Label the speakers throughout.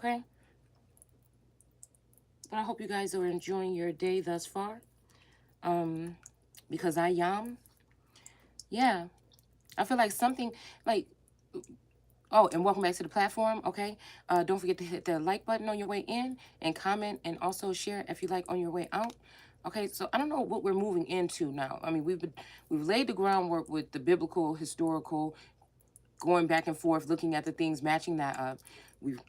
Speaker 1: okay? But I hope you guys are enjoying your day thus far. Because I am. Yeah. I feel like something like, oh, and welcome back to the platform, okay? Don't forget to hit the like button on your way in and comment and also share if you like on your way out. Okay, so I don't know what we're moving into now. I mean, we've laid the groundwork with the biblical, historical, going back and forth, looking at the things, matching that up. We've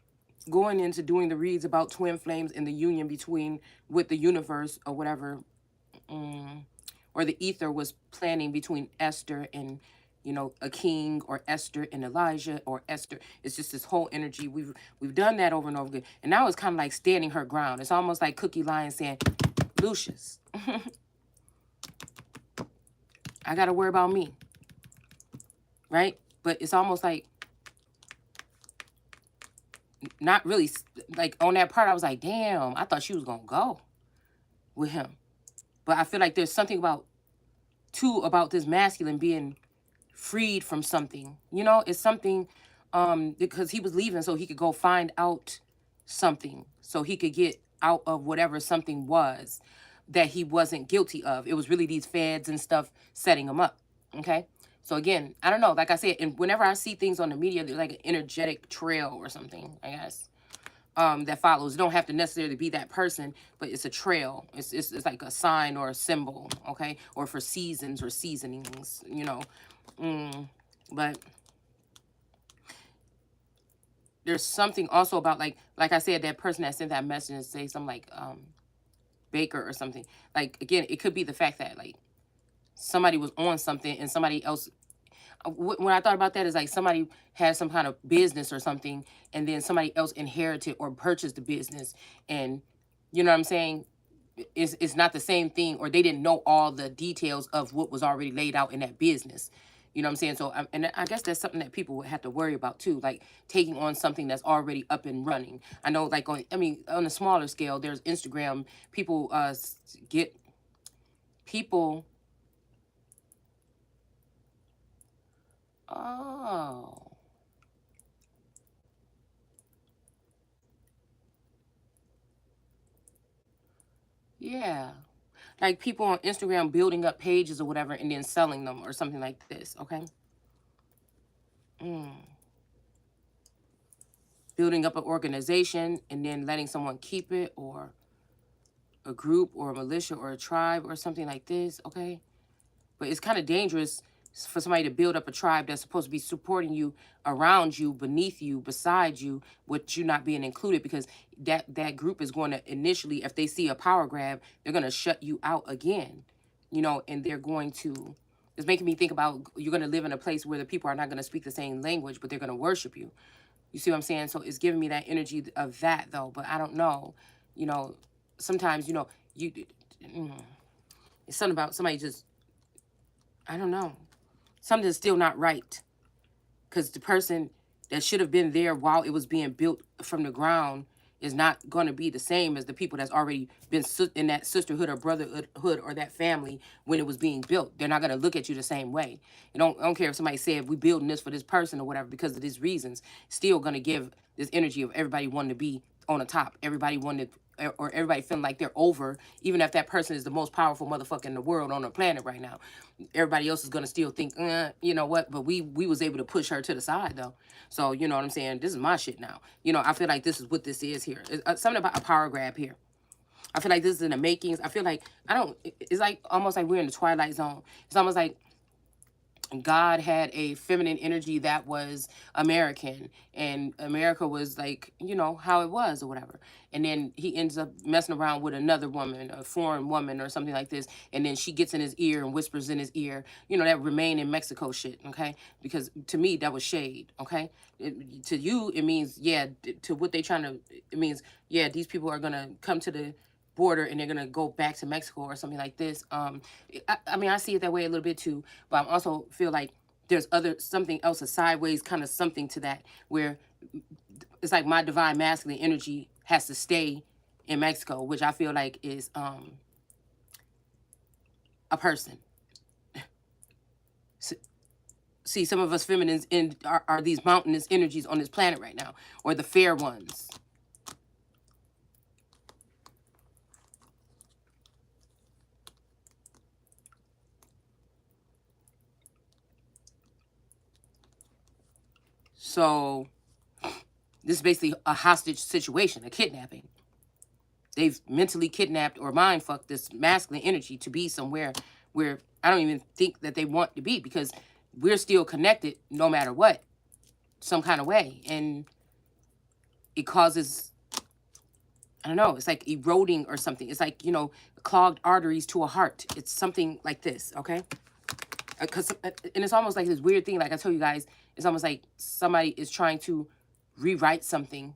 Speaker 1: going into doing the reads about twin flames and the union between with the universe or whatever, or the ether was planning between Esther and, a king, or Esther and Elijah, or Esther. It's just this whole energy. We've done that over and over again, and now it's kind of like standing her ground. It's almost like Cookie Lion saying, Lucius, I got to worry about me, right? But it's almost like not really, like on that part. I was like, damn, I thought she was gonna go with him, but I feel like there's something about this masculine being freed from something. It's something, because he was leaving so he could go find out something, so he could get out of whatever something was that he wasn't guilty of. It was really these feds and stuff setting him up. Okay. So again, I don't know. Like I said, and whenever I see things on the media, there's like an energetic trail or something, I guess, that follows. It don't have to necessarily be that person, but it's a trail. It's like a sign or a symbol, okay? Or for seasons or seasonings, But there's something also about, like I said, that person that sent that message and say something like Baker or something. Like, again, it could be the fact that like somebody was on something and somebody else. When I thought about that, is like somebody had some kind of business or something, and then somebody else inherited or purchased the business, and you know what I'm saying? It's not the same thing, or they didn't know all the details of what was already laid out in that business. You know what I'm saying? So, and I guess that's something that people would have to worry about too, like taking on something that's already up and running. I know, like on a smaller scale, there's Instagram. People get people. Oh. Yeah. Like people on Instagram building up pages or whatever and then selling them or something like this, okay? Mm. Building up an organization and then letting someone keep it, or a group or a militia or a tribe or something like this, okay? But it's kind of dangerous for somebody to build up a tribe that's supposed to be supporting you, around you, beneath you, beside you, with you not being included, because that group is going to initially, if they see a power grab, they're going to shut you out again, and they're going to, it's making me think about, you're going to live in a place where the people are not going to speak the same language, but they're going to worship you. You see what I'm saying? So it's giving me that energy of that, though. But I don't know, sometimes, you, it's something about somebody just, I don't know. Something's still not right, because the person that should have been there while it was being built from the ground is not going to be the same as the people that's already been in that sisterhood or brotherhood or that family when it was being built. They're not going to look at you the same way. I don't care if somebody said we building this for this person or whatever, because of these reasons, still going to give this energy of everybody wanting to be on the top, everybody wanting to, or everybody feeling like they're over, even if that person is the most powerful motherfucker in the world on the planet right now. Everybody else is gonna still think, you know what? But we was able to push her to the side though. So you know what I'm saying? This is my shit now. I feel like this is what this is here. It's something about a power grab here. I feel like this is in the makings. I feel like it's like almost like we're in the twilight zone. It's almost like God had a feminine energy that was American, and America was like, how it was or whatever. And then he ends up messing around with another woman, a foreign woman or something like this. And then she gets in his ear and whispers in his ear, that remain in Mexico shit. Okay. Because to me, that was shade. Okay. To you, it means, yeah, to what they trying to, it means, yeah, these people are going to come to the border and they're gonna go back to Mexico or something like this. I mean, I see it that way a little bit too, but I also feel like there's something else, a sideways kind of something to that, where it's like my divine masculine energy has to stay in Mexico, which I feel like is a person. See, some of us feminines are these mountainous energies on this planet right now, or the fair ones. So this is basically a hostage situation, a kidnapping. They've mentally kidnapped or mind fucked this masculine energy to be somewhere where I don't even think that they want to be, because we're still connected no matter what, some kind of way. And it causes, I don't know, it's like eroding or something. It's like, you know, clogged arteries to a heart. It's something like this, okay? And it's almost like this weird thing, like I told you guys, it's almost like somebody is trying to rewrite something.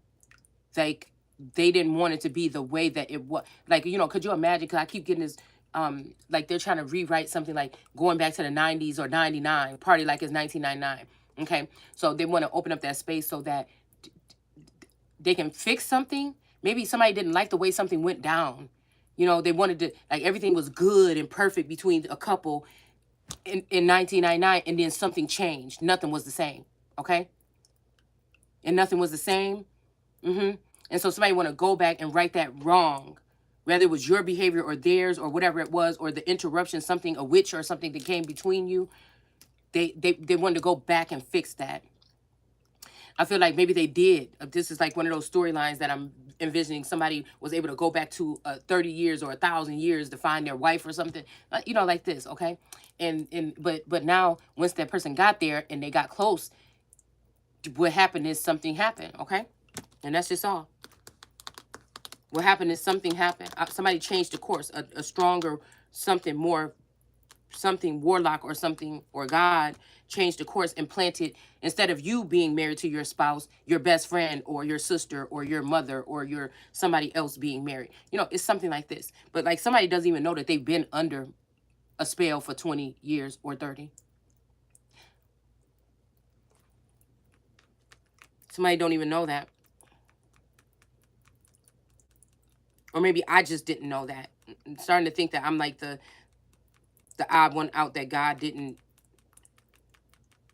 Speaker 1: Like they didn't want it to be the way that it was. Like, you know, could you imagine? Because I keep getting this, like they're trying to rewrite something like going back to the 90s or 99, party like it's 1999. Okay, so they want to open up that space so that they can fix something. Maybe somebody didn't like the way something went down. You know, they wanted to, like, everything was good and perfect between a couple in 1999, and then something changed. Nothing was the same. Okay, and nothing was the same. And so somebody want to go back and right that wrong, whether it was your behavior or theirs or whatever it was, or the interruption, something, a witch or something that came between you. They wanted to go back and fix that. I feel like maybe they did. This is like one of those storylines that I'm envisioning. Somebody was able to go back to 30 years or 1,000 years to find their wife or something, you know, like this. Okay. But now once that person got there and they got close, what happened is something happened. Okay. And that's just all. What happened is something happened. Somebody changed the course, a stronger something, more something, warlock or something, or God changed the course and planted, instead of you being married to your spouse, your best friend or your sister or your mother or your somebody else being married. You know, it's something like this. But like somebody doesn't even know that they've been under a spell for 20 years or 30. Somebody don't even know that. Or maybe I just didn't know that. I'm starting to think that I'm like the odd one out that God didn't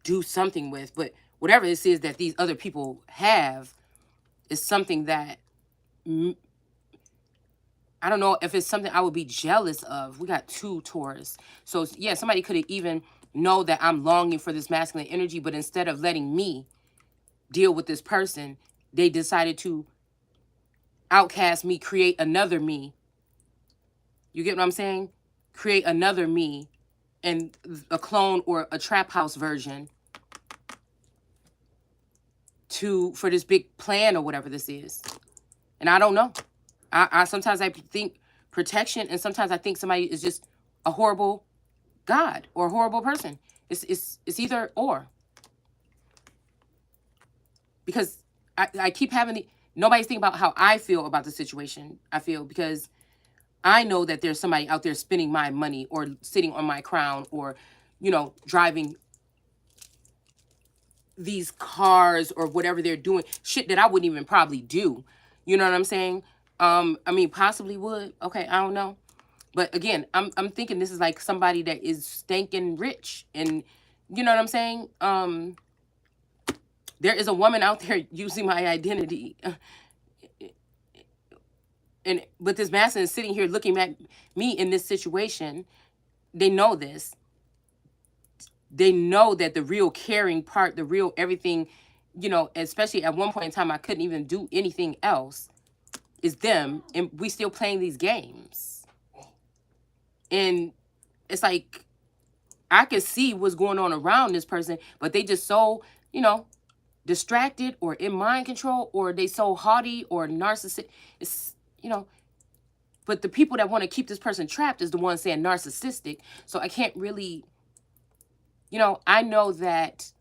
Speaker 1: do something with. But whatever this is that these other people have is something that I don't know if it's something I would be jealous of. We got 2 Taurus. So yeah, somebody could have even know that I'm longing for this masculine energy, but instead of letting me deal with this person, they decided to outcast me, create another me. You get what I'm saying? Create another me, and a clone or a trap house version for this big plan or whatever this is. And I don't know. I sometimes I think protection, and sometimes I think somebody is just a horrible God or a horrible person. It's either or. Because I keep having nobody's thinking about how I feel about the situation. I feel because I know that there's somebody out there spending my money or sitting on my crown or, you know, driving these cars or whatever they're doing, shit that I wouldn't even probably do. You know what I'm saying? I mean, possibly would. Okay, I don't know. But again, I'm thinking this is like somebody that is stinking rich, and you know what I'm saying? There is a woman out there using my identity. But this masculine is sitting here looking at me in this situation. They know this. They know that the real caring part, the real everything, you know, especially at one point in time, I couldn't even do anything else, is them. And we still playing these games. And it's like, I could see what's going on around this person, but they just so, you know, distracted or in mind control, or they so haughty or narcissistic. It's, you know, but the people that want to keep this person trapped is the ones saying narcissistic. So I can't really, you know, I know that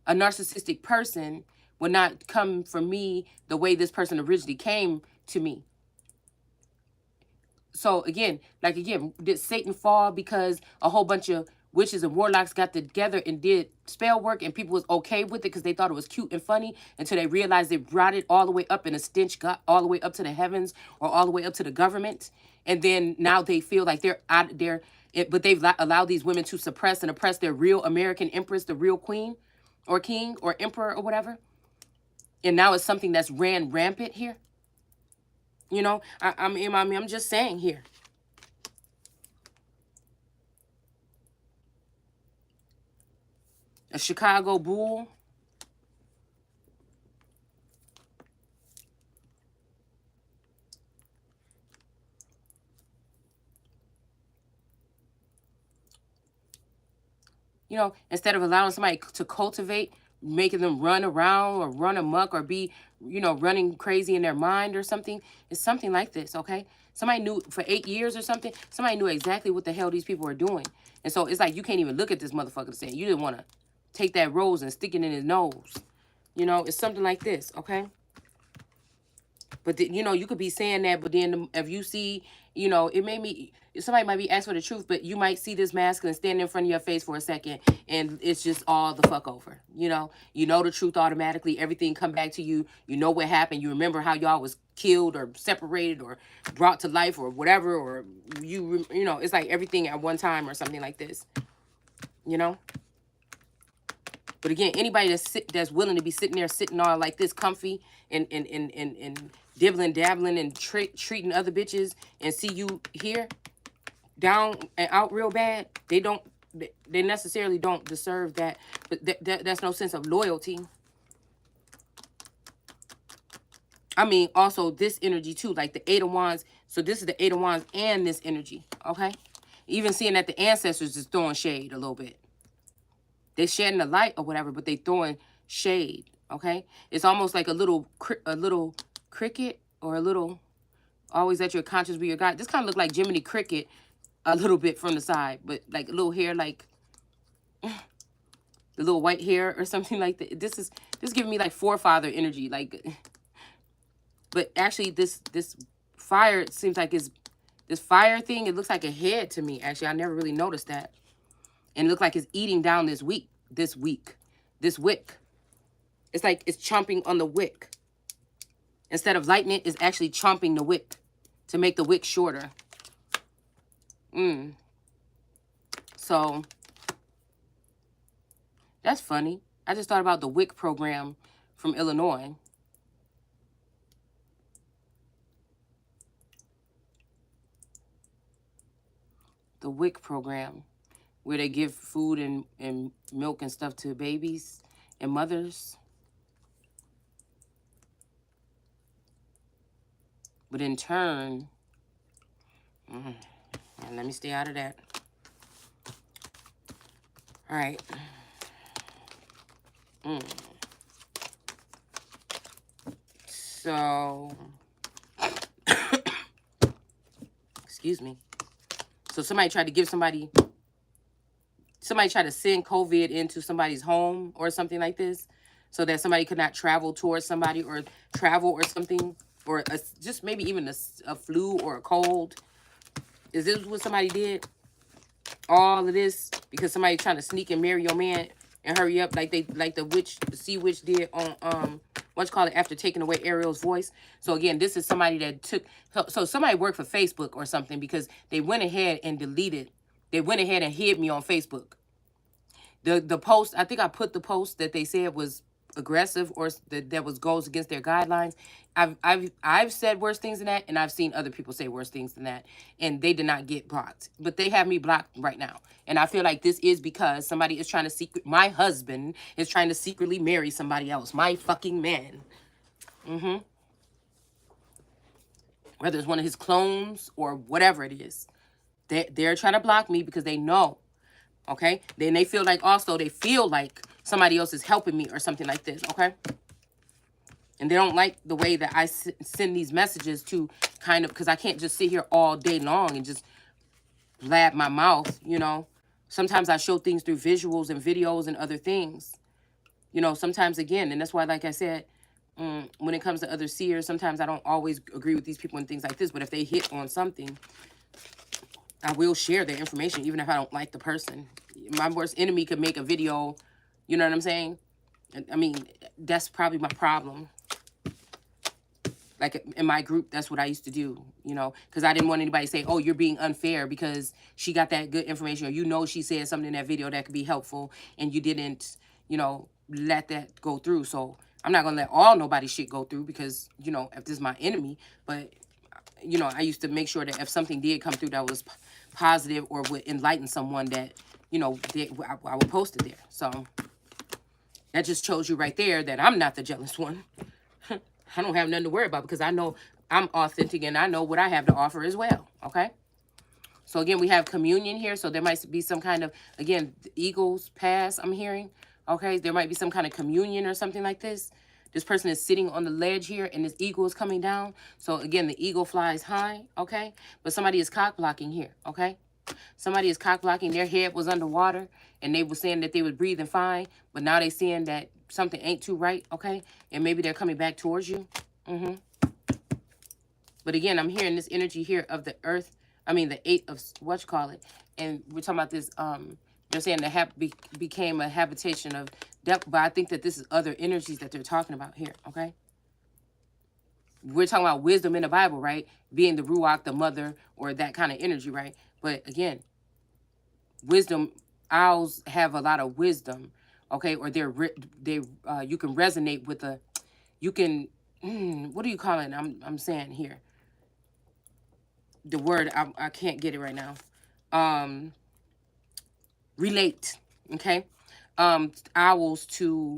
Speaker 1: a narcissistic person would not come from me the way this person originally came to me. So again, did Satan fall because a whole bunch of witches and warlocks got together and did spell work, and people was okay with it because they thought it was cute and funny, until they realized they brought it all the way up, and a stench got all the way up to the heavens or all the way up to the government. And then now they feel like they're out there, but they've allowed these women to suppress and oppress their real American empress, the real queen or king or emperor or whatever. And now it's something that's ran rampant here. You know, I mean, I'm just saying here. A Chicago bull. You know, instead of allowing somebody to cultivate, making them run around or run amok or be, you know, running crazy in their mind or something. It's something like this, okay? Somebody knew for 8 years or something, somebody knew exactly what the hell these people are doing. And so it's like you can't even look at this motherfucker to say, you didn't want to take that rose and stick it in his nose. You know, it's something like this, okay? But, you know, you could be saying that, but then if you see, you know, it made me, somebody might be asking for the truth, but you might see this masculine stand in front of your face for a second, and it's just all the fuck over. You know the truth automatically. Everything come back to you. You know what happened. You remember how y'all was killed or separated or brought to life or whatever, or you know, it's like everything at one time or something like this, you know? But again, anybody that's willing to be sitting all like this comfy and dibbling, dabbling and treating other bitches and see you here down and out real bad, they necessarily don't deserve that. But that's no sense of loyalty. I mean, also this energy too, like the Eight of Wands. So this is the Eight of Wands and this energy, okay? Even seeing that the ancestors is throwing shade a little bit. They shedding the light or whatever, but they throwing shade, okay? It's almost like a little cricket or a little, always let your conscience be your guide. This kind of look like Jiminy Cricket a little bit from the side, but like a little hair, like the little white hair or something like that. This is giving me like forefather energy, like, but actually this fire, it seems like it's, this fire thing, it looks like a head to me. Actually, I never really noticed that. And it looks like it's eating down this wick. It's like it's chomping on the wick. Instead of lighting it, it's actually chomping the wick to make the wick shorter. So, that's funny. I just thought about the WIC program from Illinois. The WIC program, where they give food and milk and stuff to babies and mothers. But in turn, and let me stay out of that. All right. So, excuse me. So somebody tried to tried to send COVID into somebody's home or something like this, so that somebody could not travel towards somebody or travel or something, or just maybe even a flu or a cold. Is this what somebody did? All of this because somebody trying to sneak and marry your man and hurry up, like the sea witch did on after taking away Ariel's voice. So again, this is somebody that took, so somebody worked for Facebook or something, because they went ahead and deleted. They went ahead and hid me on Facebook. The post, I think I put the post that they said was aggressive or that goes against their guidelines. I've said worse things than that, and I've seen other people say worse things than that, and they did not get blocked. But they have me blocked right now. And I feel like this is because somebody is trying to my husband is trying to secretly marry somebody else. My fucking man. Whether it's one of his clones or whatever it is. They're trying to block me because they know. Okay? Then they feel like somebody else is helping me or something like this. Okay? And they don't like the way that I send these messages to kind of, because I can't just sit here all day long and just blab my mouth, you know. Sometimes I show things through visuals and videos and other things. You know, sometimes again, and that's why, like I said, when it comes to other seers, sometimes I don't always agree with these people and things like this, but if they hit on something, I will share their information, even if I don't like the person. My worst enemy could make a video, you know what I'm saying? I mean, that's probably my problem. Like in my group, that's what I used to do, you know, because I didn't want anybody to say, oh, you're being unfair because she got that good information, or, you know, she said something in that video that could be helpful and you didn't, you know, let that go through. So I'm not going to let nobody's shit go through because, you know, if this is my enemy, but, you know, I used to make sure that if something did come through that was positive or would enlighten someone, that, you know, I would post it there. So that just shows you right there that I'm not the jealous one. I don't have nothing to worry about because I know I'm authentic and I know what I have to offer as well, okay? So again, we have communion here. So there might be some kind of, again, the eagles pass, I'm hearing. Okay, there might be some kind of communion or something like this. This person is sitting on the ledge here and this eagle is coming down. So again, the eagle flies high, okay? But somebody is cock blocking here, okay? Somebody is cock blocking. Their head was underwater and they were saying that they were breathing fine, but now they seeing that something ain't too right, okay? And maybe they're coming back towards you. But again, I'm hearing this energy here of the earth. I mean, the 8 of what you call it. And we're talking about this, they're saying the became a habitation of depth, but I think that this is other energies that they're talking about here, okay? We're talking about wisdom in the Bible, right? Being the Ruach, the mother, or that kind of energy, right? But again, wisdom, owls have a lot of wisdom, okay? Or you can resonate with you can, what do you call it? I'm saying here. The word, I can't get it right now. Relate, okay? Owls to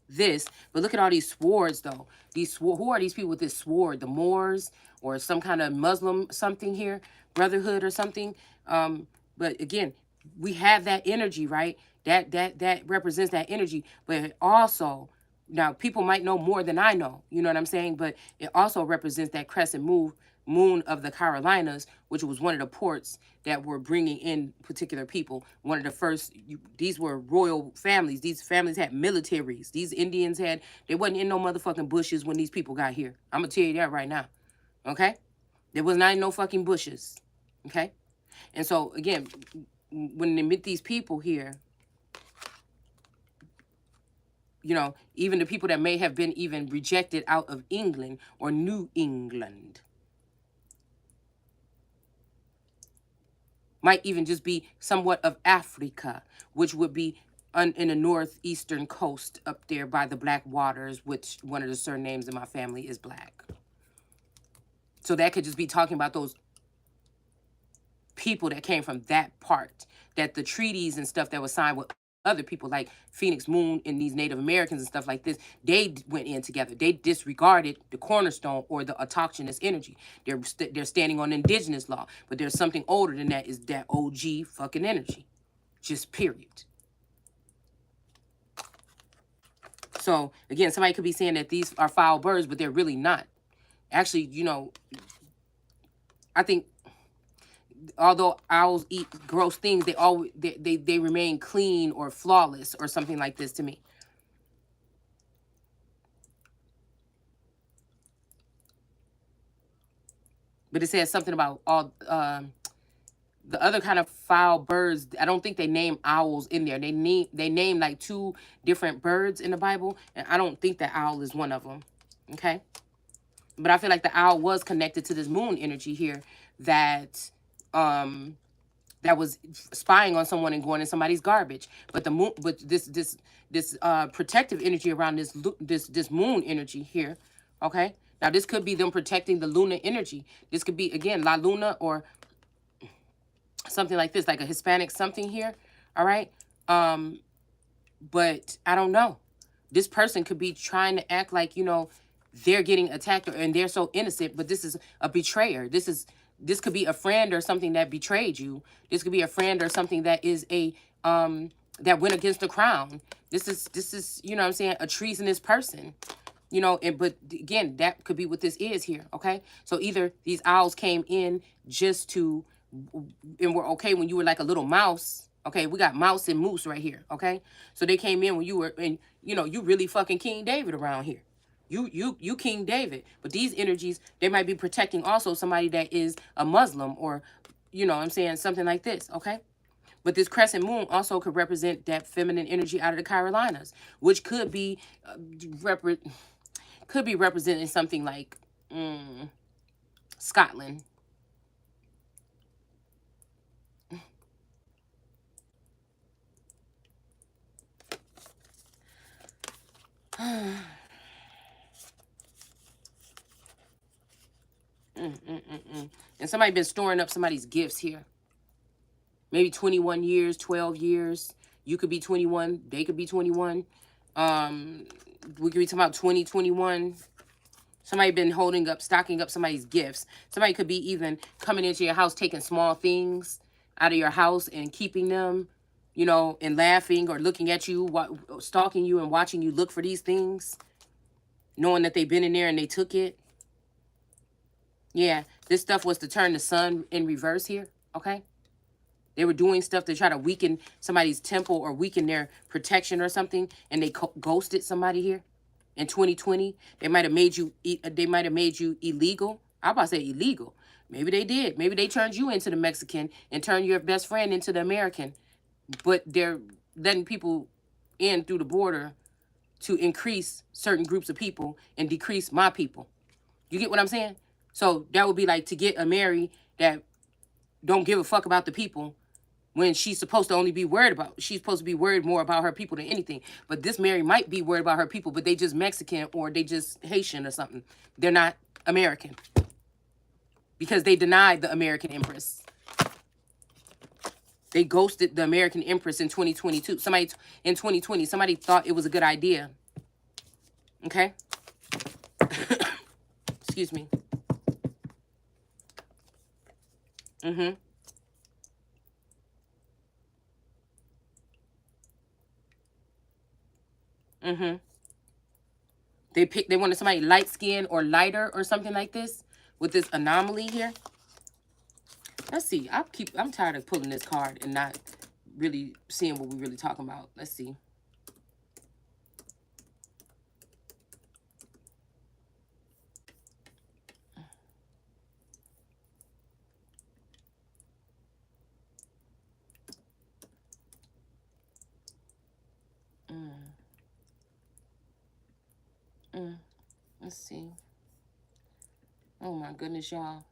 Speaker 1: this. But look at all these swords, though. Who are these people with this sword? The Moors or some kind of Muslim something here, brotherhood or something. But again, we have that energy, right? That represents that energy. But it also, now people might know more than I know, you know what I'm saying? But it also represents that crescent moon of the Carolinas, which was one of the ports that were bringing in particular people. One of the first, these were royal families. These families had militaries. These Indians they wasn't in no motherfucking bushes when these people got here. I'm going to tell you that right now. Okay? There was not in no fucking bushes. Okay? And so, again, when they meet these people here, you know, even the people that may have been even rejected out of England or New England, might even just be somewhat of Africa, which would be in the northeastern coast up there by the Black Waters, which one of the surnames in my family is Black. So that could just be talking about those people that came from that part, that the treaties and stuff that was signed with other people like Phoenix Moon and these Native Americans and stuff like this, they went in together. They disregarded the cornerstone or the autochthonous energy. They're standing on indigenous law, but there's something older than that, is that OG fucking energy. Just period. So again, somebody could be saying that these are foul birds, but they're really not. Actually, you know, I think although owls eat gross things, they remain clean or flawless or something like this to me. But it says something about all the other kind of foul birds. I don't think they name owls in there. They name like 2 different birds in the Bible, and I don't think that owl is one of them. Okay, but I feel like the owl was connected to this moon energy here that that was spying on someone and going in somebody's garbage. But the moon, but this protective energy around this moon energy here. Okay, now this could be them protecting the lunar energy. This could be, again, La Luna or something like this, like a Hispanic something here. All right, but I don't know. This person could be trying to act like, you know, they're getting attacked and they're so innocent, but this is a betrayer. This could be a friend or something that betrayed you. This could be a friend or something that is that went against the crown. This is, you know what I'm saying, a treasonous person. You know, but again, that could be what this is here, okay? So either these owls came in just to, and were okay when you were like a little mouse. Okay, we got mouse and moose right here, okay? So they came in when you were, and you know, you really fucking King David around here. You King David. But these energies, they might be protecting also somebody that is a Muslim or, you know what I'm saying, something like this, okay? But this crescent moon also could represent that feminine energy out of the Carolinas, which could be representing something like Scotland. And somebody been storing up somebody's gifts here. Maybe 21 years, 12 years. You could be 21. They could be 21. We could be talking about 2021. Somebody been stocking up somebody's gifts. Somebody could be even coming into your house, taking small things out of your house and keeping them, you know, and laughing or looking at you, stalking you and watching you look for these things, knowing that they've been in there and they took it. Yeah, this stuff was to turn the sun in reverse here, okay? They were doing stuff to try to weaken somebody's temple or weaken their protection or something, and they ghosted somebody here. In 2020, they might have made you illegal. I'm about to say illegal. Maybe they did. Maybe they turned you into the Mexican and turned your best friend into the American. But they're letting people in through the border to increase certain groups of people and decrease my people. You get what I'm saying? So that would be like to get a Mary that don't give a fuck about the people when she's supposed to only be she's supposed to be worried more about her people than anything. But this Mary might be worried about her people, but they just Mexican or they just Haitian or something. They're not American. Because they denied the American Empress. They ghosted the American Empress in 2022. In 2020, somebody thought it was a good idea. Okay? Excuse me. Mm-hmm. Mm-hmm. They wanted somebody light skinned or lighter or something like this with this anomaly here. Let's see. I'm tired of pulling this card and not really seeing what we're really talking about. Let's see. Let's see. Oh my goodness, y'all.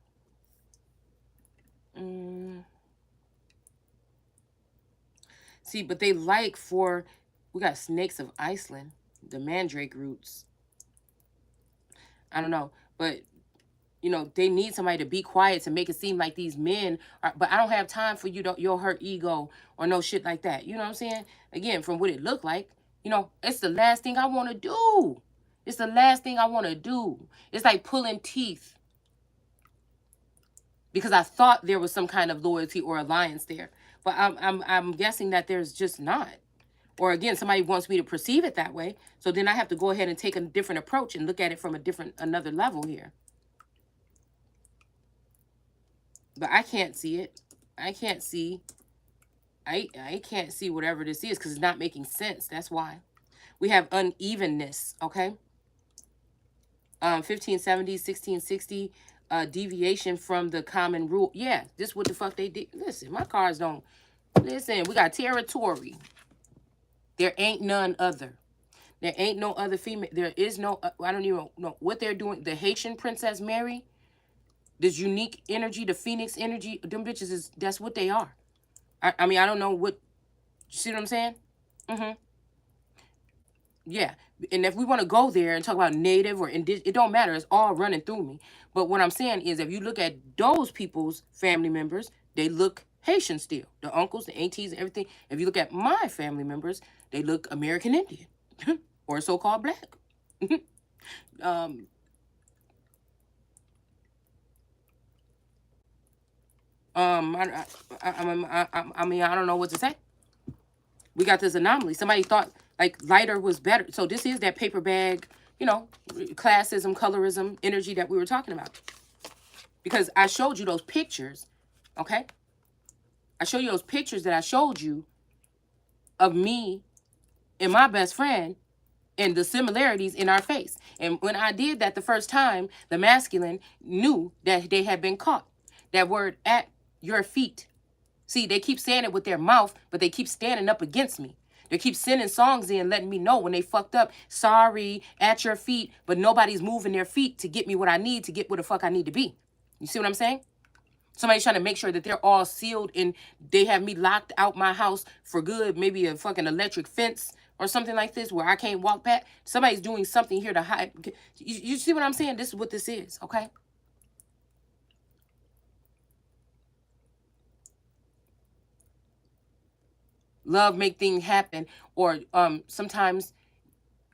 Speaker 1: See, but they we got snakes of Iceland, the mandrake roots. I don't know, but you know, they need somebody to be quiet to make it seem like these men are, but I don't have time for your hurt ego or no shit like that. You know what I'm saying? Again, from what it looked like, you know, it's the last thing I want to do. It's the last thing I want to do. It's like pulling teeth. Because I thought there was some kind of loyalty or alliance there. But I'm guessing that there's just not. Or again, somebody wants me to perceive it that way. So then I have to go ahead and take a different approach and look at it from another level here. But I can't see it. I can't see. I can't see whatever this is because it's not making sense. That's why. We have unevenness, okay? 1570, 1660, deviation from the common rule. Yeah, this what the fuck they did. Listen, my cards don't. Listen, we got territory. There ain't none other. There ain't no other female. There is no, I don't even know what they're doing. The Haitian Princess Mary, this unique energy, the Phoenix energy, them bitches that's what they are. I mean, I don't know what, you see what I'm saying? Mm-hmm. Yeah. And if we want to go there and talk about native or indigenous, it don't matter. It's all running through me. But what I'm saying is if you look at those people's family members, they look Haitian still. The uncles, the aunties, everything. If you look at my family members, they look American Indian or so-called black. I mean, I don't know what to say. We got this anomaly. Somebody thought like lighter was better. So this is that paper bag, you know, classism, colorism, energy that we were talking about. Because I showed you those pictures, okay? I showed you those pictures that I showed you of me and my best friend and the similarities in our face. And when I did that the first time, the masculine knew that they had been caught. That word at your feet. See, they keep saying it with their mouth, but they keep standing up against me. They keep sending songs in, letting me know when they fucked up. Sorry, at your feet, but nobody's moving their feet to get me what I need to get where the fuck I need to be. You see what I'm saying? Somebody's trying to make sure that they're all sealed and they have me locked out my house for good. Maybe a fucking electric fence or something like this where I can't walk back. Somebody's doing something here to hide. You see what I'm saying? This is what this is, okay? Love make things happen. Or sometimes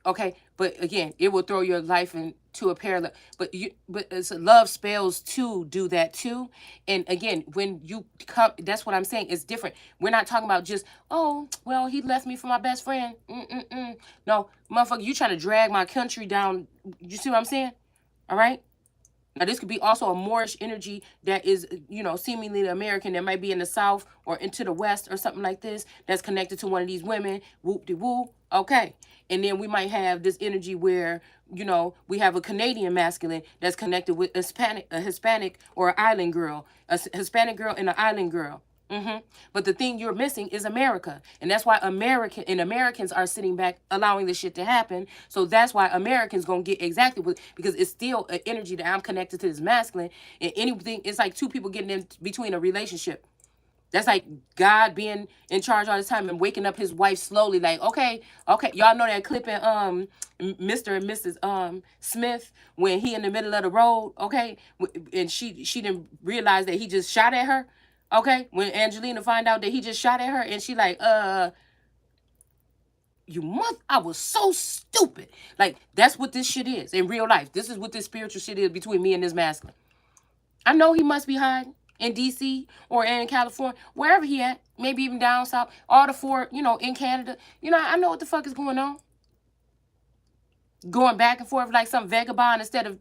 Speaker 1: Okay, but again, it will throw your life into a parallel. But it's love spells to do that too. And again, when you come, that's what I'm saying. It's different. We're not talking about just, oh, well, he left me for my best friend. No, motherfucker, you trying to drag my country down. You see what I'm saying? All right. Now, this could be also a Moorish energy that is, seemingly American that might be in the South or into the West or something like this that's connected to one of these women. Whoop-de-woo. Okay. And then we might have this energy where, we have a Canadian masculine that's connected with a Hispanic or an island girl, a Hispanic girl and an island girl. But the thing you're missing is America. And that's why Americans are sitting back allowing this shit to happen. So that's why Americans gonna get exactly what, because it's still an energy that I'm connected to this masculine. And anything, it's like two people getting in between a relationship. That's like God being in charge all the time and waking up his wife slowly, like, okay. Y'all know that clip in Mr. and Mrs. Smith when he in the middle of the road, okay? And she didn't realize that he just shot at her. Okay, when Angelina find out that he just shot at her, and she like, I was so stupid. Like, that's what this shit is in real life. This is what this spiritual shit is between me and this masculine. I know he must be hiding in DC or in California, wherever he at, maybe even down south, all the four, in Canada. I know what the fuck is going on. Going back and forth like some vagabond instead of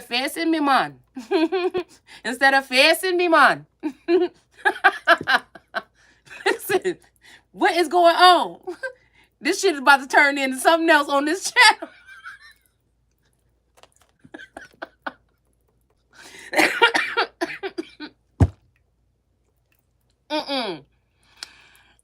Speaker 1: facing me, man. Instead of facing me, man. Listen, what is going on? This shit is about to turn into something else on this channel.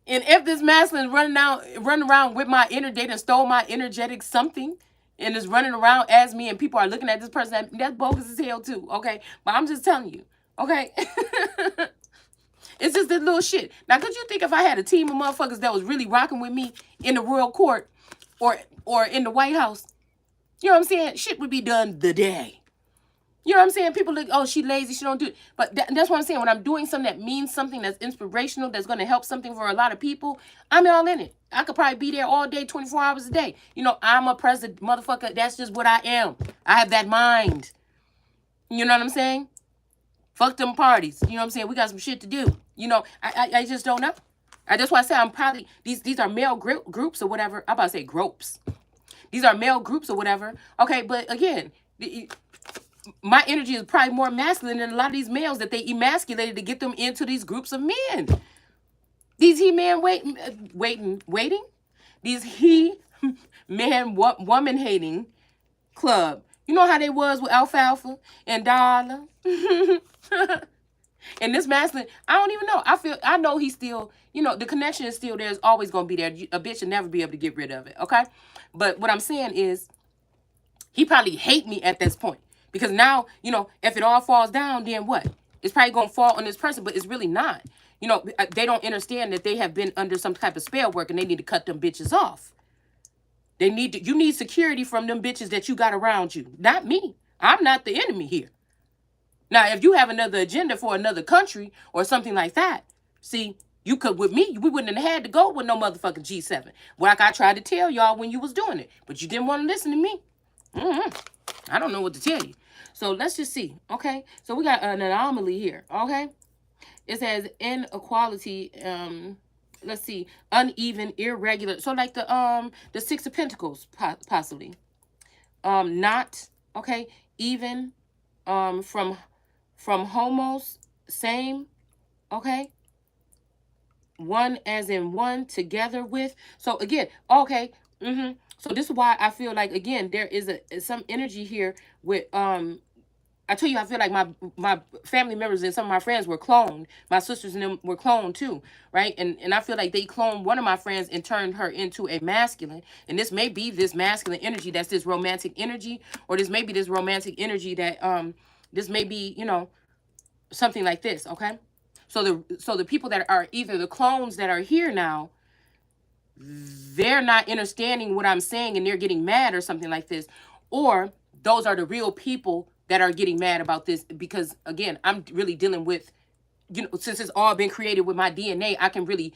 Speaker 1: And if this masculine is running around with my inner data and stole my energetic something and is running around as me and people are looking at this person, that's bogus as hell too, okay? But I'm just telling you, okay? It's just this little shit. Now, could you think if I had a team of motherfuckers that was really rocking with me in the royal court or in the White House, you know what I'm saying? Shit would be done the day. You know what I'm saying? People look, oh, she lazy, she don't do it. But that's what I'm saying. When I'm doing something that means something that's inspirational, that's going to help something for a lot of people, I'm all in it. I could probably be there all day, 24 hours a day. I'm a president, motherfucker. That's just what I am. I have that mind. You know what I'm saying? Fuck them parties. You know what I'm saying? We got some shit to do. I just don't know. That's why I say I'm probably, these are male groups or whatever. I'm about to say groups. These are male groups or whatever. Okay, but again, my energy is probably more masculine than a lot of these males that they emasculated to get them into these groups of men. These he-man waiting. These he-man woman-hating club. You know how they was with Alfalfa and Darla? And this masculine, I don't even know. I know he's still, the connection is still there. It's always going to be there. A bitch will never be able to get rid of it, okay? But what I'm saying is, he probably hate me at this point. Because now, if it all falls down, then what? It's probably going to fall on this person, but it's really not. They don't understand that they have been under some type of spell work and they need to cut them bitches off. You need security from them bitches that you got around you. Not me. I'm not the enemy here. Now, if you have another agenda for another country or something like that, see, you could, with me, we wouldn't have had to go with no motherfucking G7. Like I tried to tell y'all when you was doing it, but you didn't want to listen to me. I don't know what to tell you. So let's just see, okay? So we got an anomaly here, okay? It says inequality, let's see, uneven, irregular. So like the Six of Pentacles, possibly. Not, okay, even, from homos, same, okay? One as in one, together with. So again, okay, So this is why I feel like, again, there is some energy here with, I tell you, I feel like my family members and some of my friends were cloned. My sisters and them were cloned too, right? And I feel like they cloned one of my friends and turned her into a masculine. And this may be this masculine energy that's this romantic energy, or this may be this romantic energy that, this may be, something like this, okay? So the people that are either the clones that are here now, they're not understanding what I'm saying and they're getting mad or something like this. Or those are the real people that are getting mad about this because, again, I'm really dealing with, since it's all been created with my DNA, I can really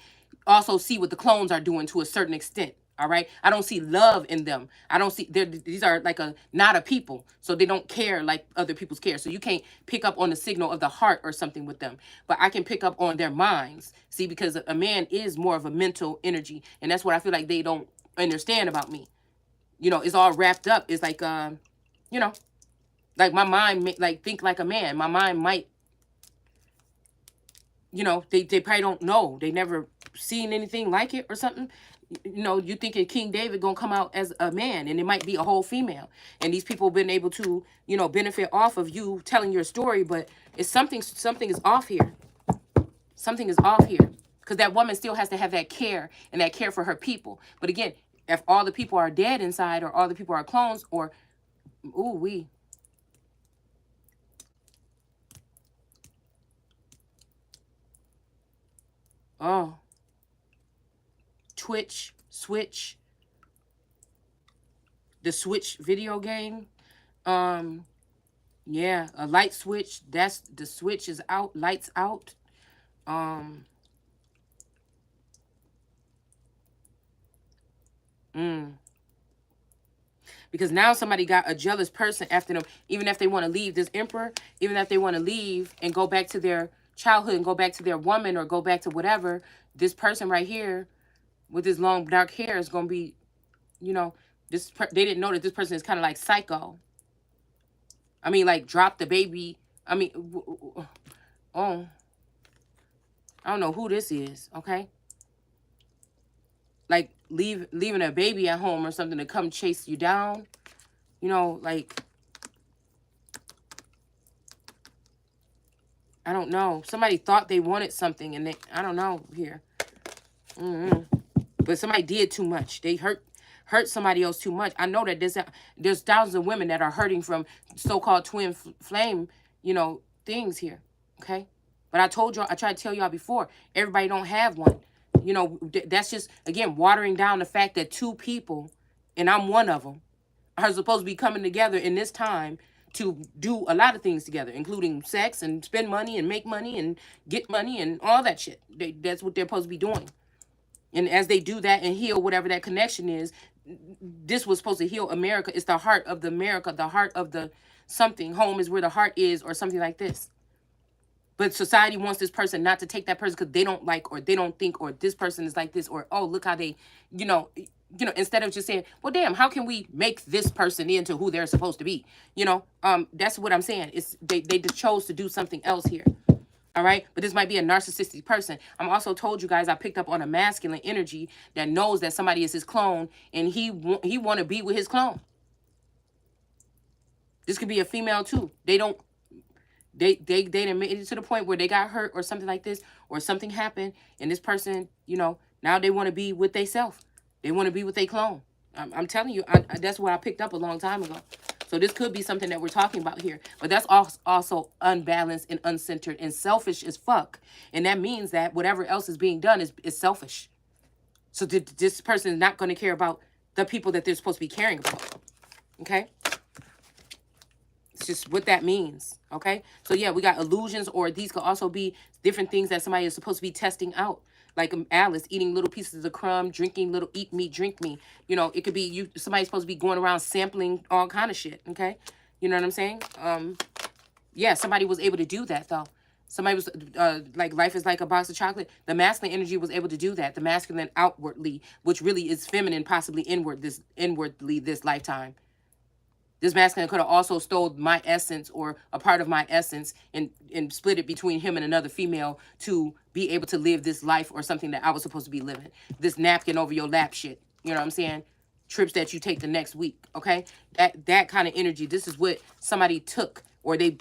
Speaker 1: also see what the clones are doing to a certain extent. All right. I don't see love in them. I don't see these are like a not a people. So they don't care like other people's care. So you can't pick up on the signal of the heart or something with them. But I can pick up on their minds. See, because a man is more of a mental energy. And that's what I feel like they don't understand about me. You know, it's all wrapped up. It's like you know, like my mind like think like a man. My mind might, you know, they probably don't know. They never seen anything like it or something. You know, you thinking King David gonna come out as a man, and it might be a whole female. And these people been able to, you know, benefit off of you telling your story, but it's something is off here. Something is off here. Because that woman still has to have that care and that care for her people. But again, if all the people are dead inside, or all the people are clones, or oh, Twitch, Switch, the Switch video game. Yeah, a light switch. That's the switch is out, lights out. Um, because now somebody got a jealous person after them, even if they want to leave this emperor, even if they want to leave and go back to their childhood and go back to their woman or go back to whatever, this person right here with this long dark hair is going to be, you know, they didn't know that this person is kind of like psycho. I mean, like, drop the baby. I mean, oh, I don't know who this is, okay? Like, leaving a baby at home or something to come chase you down. You know, like, I don't know. Somebody thought they wanted something, and I don't know here. But somebody did too much. They hurt somebody else too much. I know that there's thousands of women that are hurting from so-called twin flame, you know, things here, okay? But I told y'all, I tried to tell y'all before, everybody don't have one. You know, that's just, again, watering down the fact that two people, and I'm one of them, are supposed to be coming together in this time to do a lot of things together, including sex and spend money and make money and get money and all that shit. That's what they're supposed to be doing. And as they do that and heal whatever that connection is, this was supposed to heal America. It's the heart of the America, the heart of the something. Home is where the heart is, or something like this. But society wants this person not to take that person because they don't like, or they don't think, or this person is like this, or, oh, look how they, you know, instead of just saying, well, damn, how can we make this person into who they're supposed to be? You know, that's what I'm saying. It's they just chose to do something else here. All right. But this might be a narcissistic person. I'm also told you guys I picked up on a masculine energy that knows that somebody is his clone, and he want to be with his clone. This could be a female too. They didn't make it to the point where they got hurt or something like this, or something happened, and this person, you know, now they want to be with they self. They want to be with they clone. I'm telling you, that's what I picked up a long time ago. So this could be something that we're talking about here. But that's also unbalanced and uncentered and selfish as fuck. And that means that whatever else is being done is selfish. So this person is not going to care about the people that they're supposed to be caring about. Okay? It's just what that means. Okay? So yeah, we got illusions, or these could also be different things that somebody is supposed to be testing out. Like Alice eating little pieces of crumb, drinking little eat me, drink me. You know, it could be somebody's supposed to be going around sampling all kind of shit. Okay, you know what I'm saying? Yeah, somebody was able to do that though. Somebody was like, life is like a box of chocolate. The masculine energy was able to do that. The masculine outwardly, which really is feminine, possibly inwardly this lifetime. This masculine could have also stole my essence, or a part of my essence, and split it between him and another female to be able to live this life or something that I was supposed to be living. This napkin over your lap shit. You know what I'm saying? Trips that you take the next week. Okay? That kind of energy. This is what somebody took, or they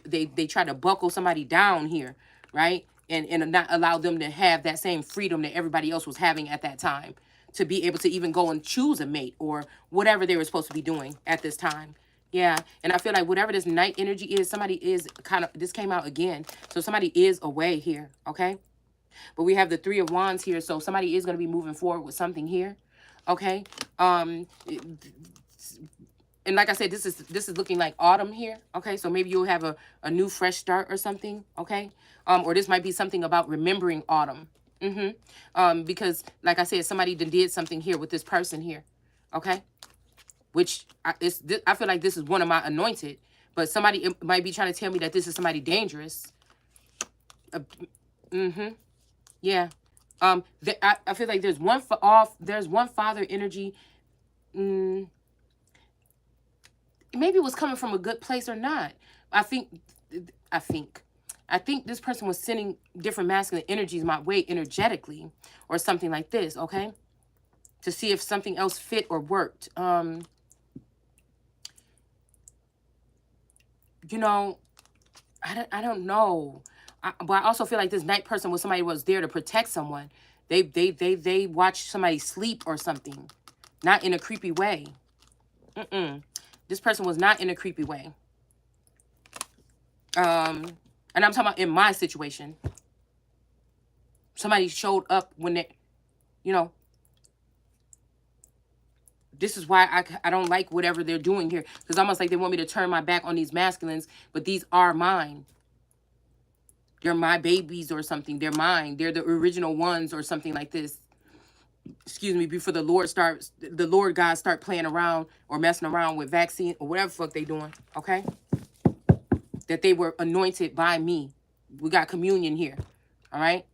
Speaker 1: try to buckle somebody down here, right? And not allow them to have that same freedom that everybody else was having at that time, to be able to even go and choose a mate or whatever they were supposed to be doing at this time. Yeah, and I feel like whatever this night energy is, somebody is this came out again. So somebody is away here, okay? But we have the 3 of Wands here, so somebody is going to be moving forward with something here, okay? And like I said, this is looking like autumn here, okay? So maybe you'll have a new fresh start or something, okay? Or this might be something about remembering autumn, Because like I said, somebody did something here with this person here. Okay. Which I feel like this is one of my anointed, but somebody might be trying to tell me that this is somebody dangerous. Yeah. I feel like there's one there's one father energy. Maybe it was coming from a good place or not. I think this person was sending different masculine energies my way energetically or something like this, okay? To see if something else fit or worked. You know, I don't know. But I also feel like this night person was somebody who was there to protect someone. They watched somebody sleep or something. Not in a creepy way. This person was not in a creepy way. And I'm talking about in my situation. Somebody showed up when they, you know, this is why I don't like whatever they're doing here. Because almost like they want me to turn my back on these masculines. But these are mine. They're my babies or something. They're mine. They're the original ones or something like this. Excuse me, before the Lord God start playing around or messing around with vaccine or whatever the fuck they doing. Okay? That they were anointed by me. We got communion here. All right?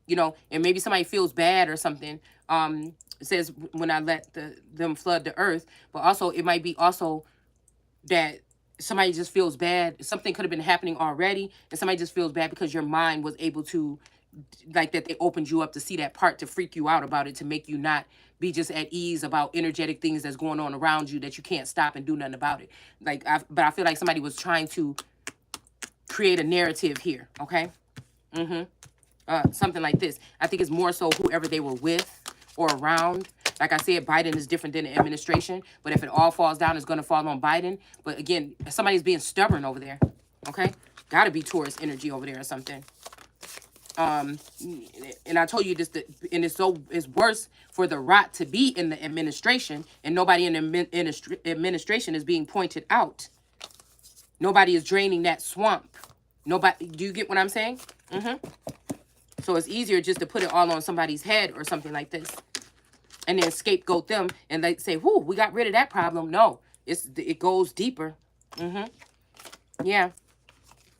Speaker 1: You know, and maybe somebody feels bad or something. It says when I let them flood the earth, but also it might be also that somebody just feels bad. Something could have been happening already, and somebody just feels bad because your mind was able to, like that they opened you up to see that part to freak you out about it, to make you not be just at ease about energetic things that's going on around you that you can't stop and do nothing about it. Like, but I feel like somebody was trying to create a narrative here, okay? Something like this. I think it's more so whoever they were with or around. Like I said, Biden is different than the administration. But if it all falls down, it's going to fall on Biden. But again, somebody's being stubborn over there. Okay? Got to be Taurus energy over there or something. And I told you this, and it's worse for the rot to be in the administration, and nobody in the administration is being pointed out. Nobody is draining that swamp. Nobody. Do you get what I'm saying? So it's easier just to put it all on somebody's head or something like this. And then scapegoat them and they say, whoo, we got rid of that problem. No, it goes deeper. Yeah.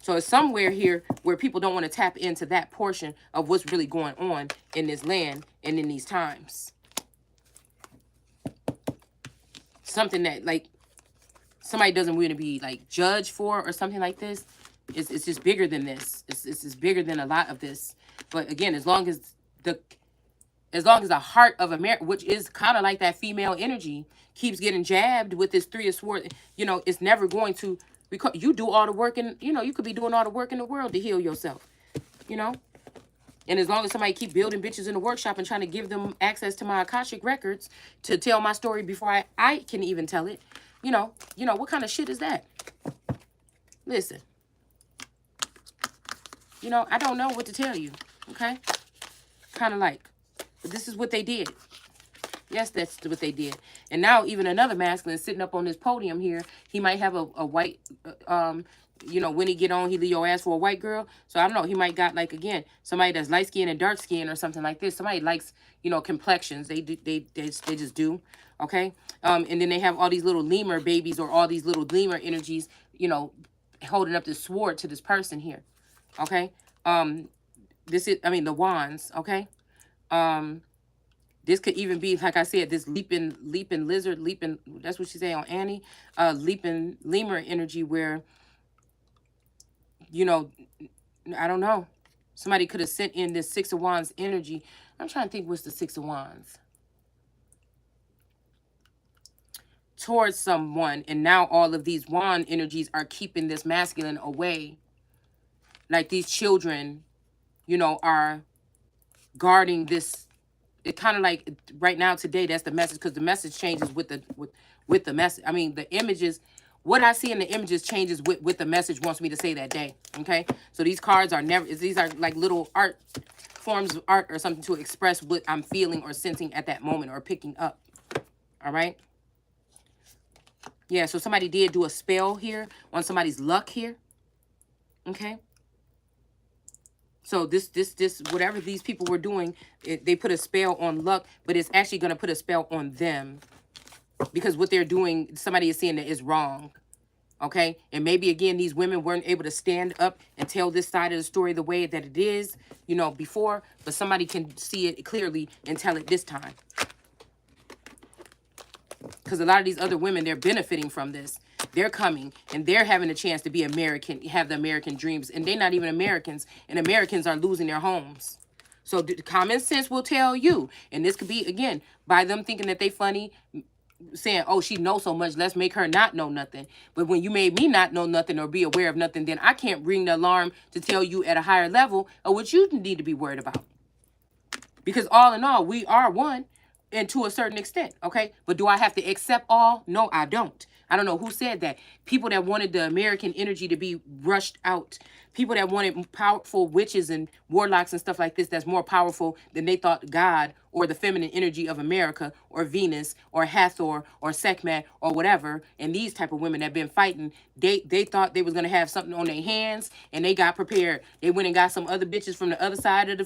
Speaker 1: So it's somewhere here where people don't want to tap into that portion of what's really going on in this land and in these times. Something that like somebody doesn't want to be like judged for or something like this. It's just bigger than this. It's just bigger than a lot of this. But again, as long as the heart of America, which is kind of like that female energy, keeps getting jabbed with this 3 of Swords, you know, it's never going to, because you do all the work, and you know, you could be doing all the work in the world to heal yourself, you know. And as long as somebody keep building bitches in the workshop and trying to give them access to my Akashic records to tell my story before I can even tell it, you know, what kind of shit is that? Listen, you know, I don't know what to tell you, okay? Kind of like, but this is what they did. Yes, that's what they did. And now even another masculine sitting up on this podium here, he might have a white, you know, when he get on, he leave your ass for a white girl. So I don't know, he might got like, again, somebody that's light skin and dark skin or something like this. Somebody likes, you know, complexions. They just do, okay? And then they have all these little lemur babies or all these little lemur energies, you know, holding up this sword to this person here, okay? This is, I mean, the wands, okay? This could even be, like I said, this leaping lizard, that's what she said on Annie, leaping lemur energy where, you know, I don't know. Somebody could have sent in this 6 of Wands energy. I'm trying to think what's the 6 of Wands. Towards someone, and now all of these wand energies are keeping this masculine away. Like these children, you know, are guarding this. It kind of like right now today, that's the message, because the message changes with the message. I mean, the images, what I see in the images changes with the message wants me to say that day. Okay, so these cards are never, these are like little art forms of art or something to express what I'm feeling or sensing at that moment or picking up. All right. Yeah, so somebody did do a spell here on somebody's luck here. Okay. So this, whatever these people were doing, they put a spell on luck, but it's actually going to put a spell on them because what they're doing, somebody is saying that is wrong. Okay. And maybe again, these women weren't able to stand up and tell this side of the story the way that it is, you know, before, but somebody can see it clearly and tell it this time. Because a lot of these other women, they're benefiting from this. They're coming and they're having a chance to be American, have the American dreams, and they're not even Americans, and Americans are losing their homes. So common sense will tell you, and this could be, again, by them thinking that they funny, saying, oh, she knows so much, let's make her not know nothing. But when you made me not know nothing or be aware of nothing, then I can't ring the alarm to tell you at a higher level of what you need to be worried about. Because all in all, we are one, and to a certain extent, okay? But do I have to accept all? No, I don't. I don't know who said that. People that wanted the American energy to be rushed out. People that wanted powerful witches and warlocks and stuff like this that's more powerful than they thought God or the feminine energy of America or Venus or Hathor or Sekhmet or whatever. And these type of women that have been fighting, they thought they was going to have something on their hands and they got prepared. They went and got some other bitches from the other side of the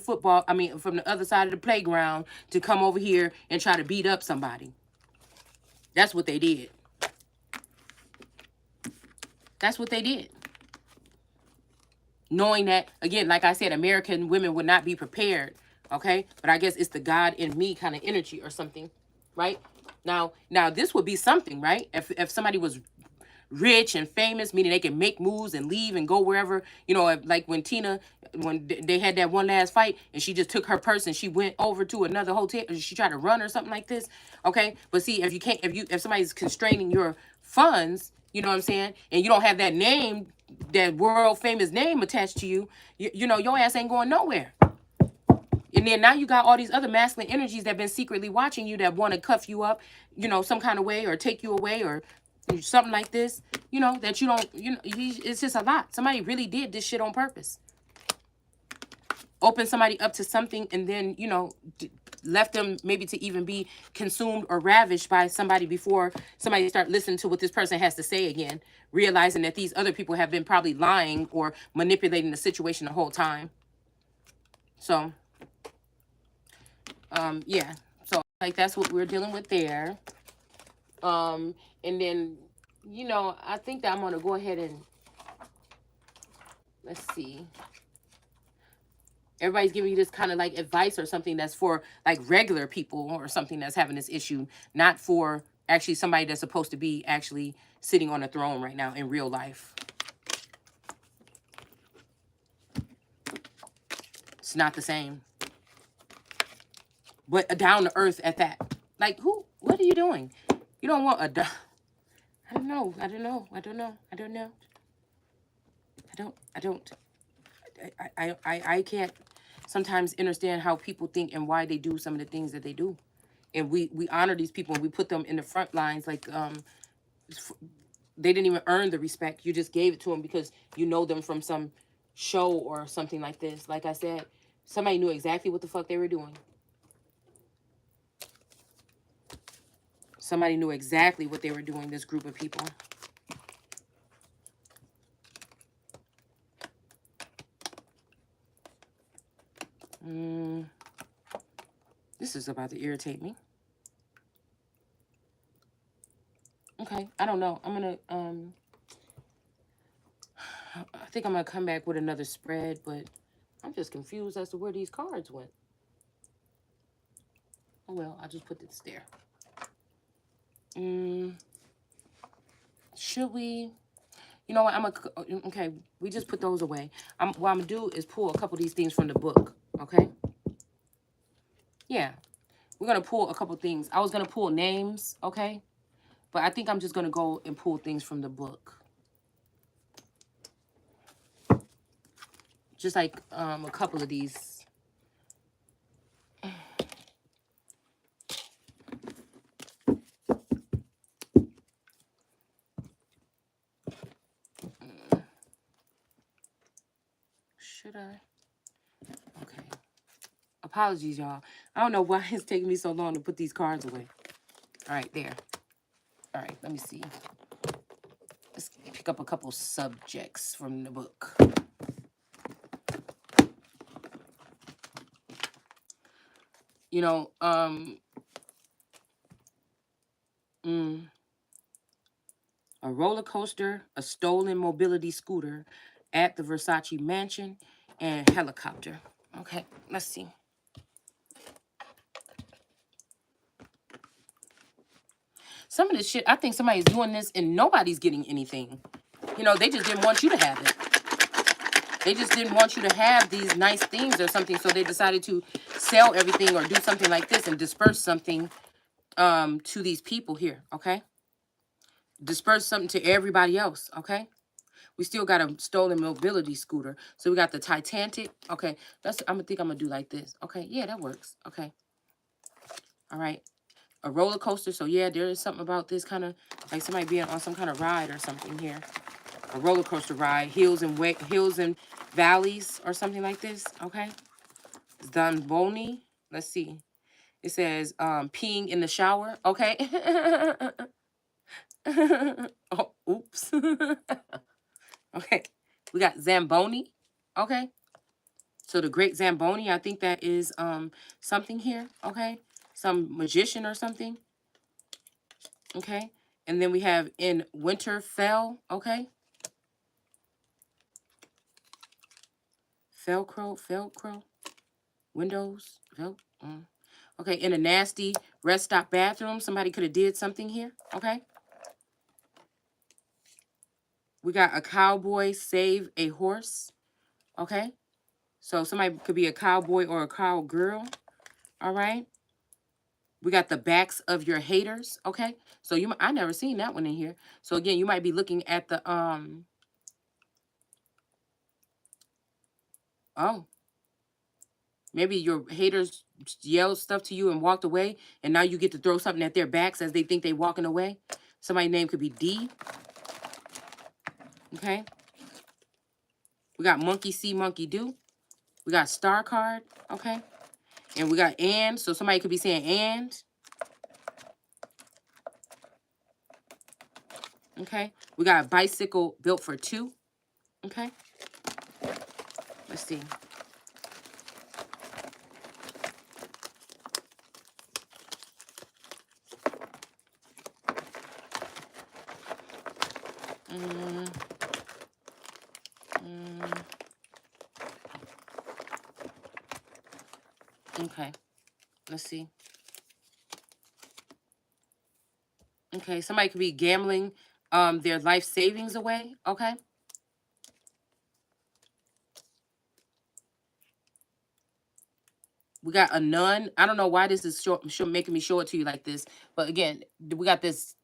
Speaker 1: from the other side of the playground to come over here and try to beat up somebody. That's what they did. That's what they did. Knowing that, again, like I said, American women would not be prepared, okay? But I guess it's the God in me kind of energy or something, right? Now this would be something, right? If somebody was rich and famous, meaning they can make moves and leave and go wherever, you know, like when Tina, when they had that one last fight and she just took her purse and she went over to another hotel, she tried to run or something like this, okay? But see, if you can't, if somebody's constraining your funds, you know what I'm saying, and you don't have that name, that world famous name attached to you, you know, your ass ain't going nowhere. And then now you got all these other masculine energies that have been secretly watching you that want to cuff you up, you know, some kind of way or take you away or something like this, you know, that you don't, you know, it's just a lot. Somebody really did this shit on purpose. Open somebody up to something and then, you know, left them maybe to even be consumed or ravished by somebody before somebody start listening to what this person has to say again, realizing that these other people have been probably lying or manipulating the situation the whole time. So, yeah. So, like, that's what we're dealing with there. And then, you know, I think that I'm going to go ahead and, let's see. Everybody's giving you this kind of like advice or something that's for like regular people or something that's having this issue, not for actually somebody that's supposed to be actually sitting on a throne right now in real life. It's not the same. But down to earth at that. Like, what are you doing? You don't want a... I don't know. I can't sometimes understand how people think and why they do some of the things that they do. And we honor these people and we put them in the front lines like they didn't even earn the respect. You just gave it to them because you know them from some show or something like this. Like I said, somebody knew exactly what the fuck they were doing. Somebody knew exactly what they were doing, this group of people. This is about to irritate me. Okay, I don't know. I'm going to, I think I'm going to come back with another spread, but I'm just confused as to where these cards went. Oh, well, I'll just put this there. Should we? You know what? okay, we just put those away. What I'm going to do is pull a couple of these things from the book, okay? Yeah. We're going to pull a couple things. I was going to pull names, okay? But I think I'm just going to go and pull things from the book. Just like a couple of these. Should I? Okay. Apologies, y'all. I don't know why it's taking me so long to put these cards away. All right, there. All right, let me see. Let's pick up a couple subjects from the book. You know, a roller coaster, a stolen mobility scooter at the Versace mansion, and helicopter. Okay, let's see. Some of this shit, I think somebody's doing this and nobody's getting anything. You know, they just didn't want you to have it. They just didn't want you to have these nice things or something, so they decided to sell everything or do something like this and disperse something to these people here, okay? Disperse something to everybody else, okay? We still got a stolen mobility scooter. So we got the Titanic. Okay, I'm gonna do like this. Okay, yeah, that works. Okay. All right. A roller coaster. So yeah, there is something about this kind of like somebody being on some kind of ride or something here. A roller coaster ride, hills and valleys or something like this. Okay. Zamboni. Let's see. It says peeing in the shower. Okay. Oh, oops. Okay. We got Zamboni. Okay. So the Great Zamboni, I think that is something here. Okay. Some magician or something. Okay. And then we have in Winterfell. Okay. Velcro. Windows. Okay. In a nasty rest stop bathroom. Somebody could have did something here. Okay. We got a cowboy save a horse. Okay. So somebody could be a cowboy or a cowgirl. All right. We got the backs of your haters. Okay. So I never seen that one in here. So again, you might be looking at the oh, maybe your haters yelled stuff to you and walked away, and now you get to throw something at their backs as they think they walking away. Somebody's name could be D. Okay. We got monkey see, monkey do. We got star card. Okay. And we got and. So somebody could be saying and. Okay. We got a bicycle built for two. Okay. Let's see. Okay. Let's see. Okay. Somebody could be gambling their life savings away. Okay. We got a nun. I don't know why this is making me show it to you like this. But again, we got this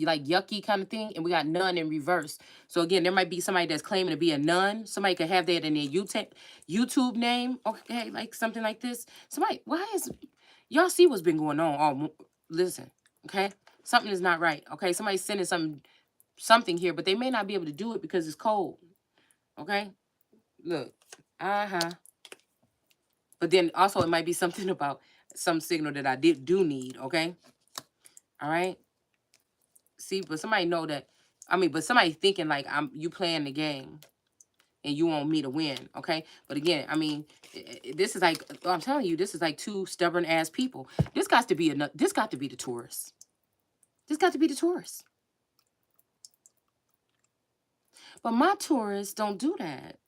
Speaker 1: like yucky kind of thing. And we got nun in reverse. So again, there might be somebody that's claiming to be a nun. Somebody could have that in their YouTube name. Okay, like something like this. Somebody, y'all see what's been going on. Oh, listen, okay? Something is not right. Okay, somebody's sending something here, but they may not be able to do it because it's cold. Okay? Look. But then also it might be something about some signal that I do need, okay? All right? See, but somebody know that, but somebody thinking like you playing the game and you want me to win, okay? But again, this is like, I'm telling you, this is like two stubborn ass people. This got to be the tourist. This got to be the tourist. But my tourists don't do that.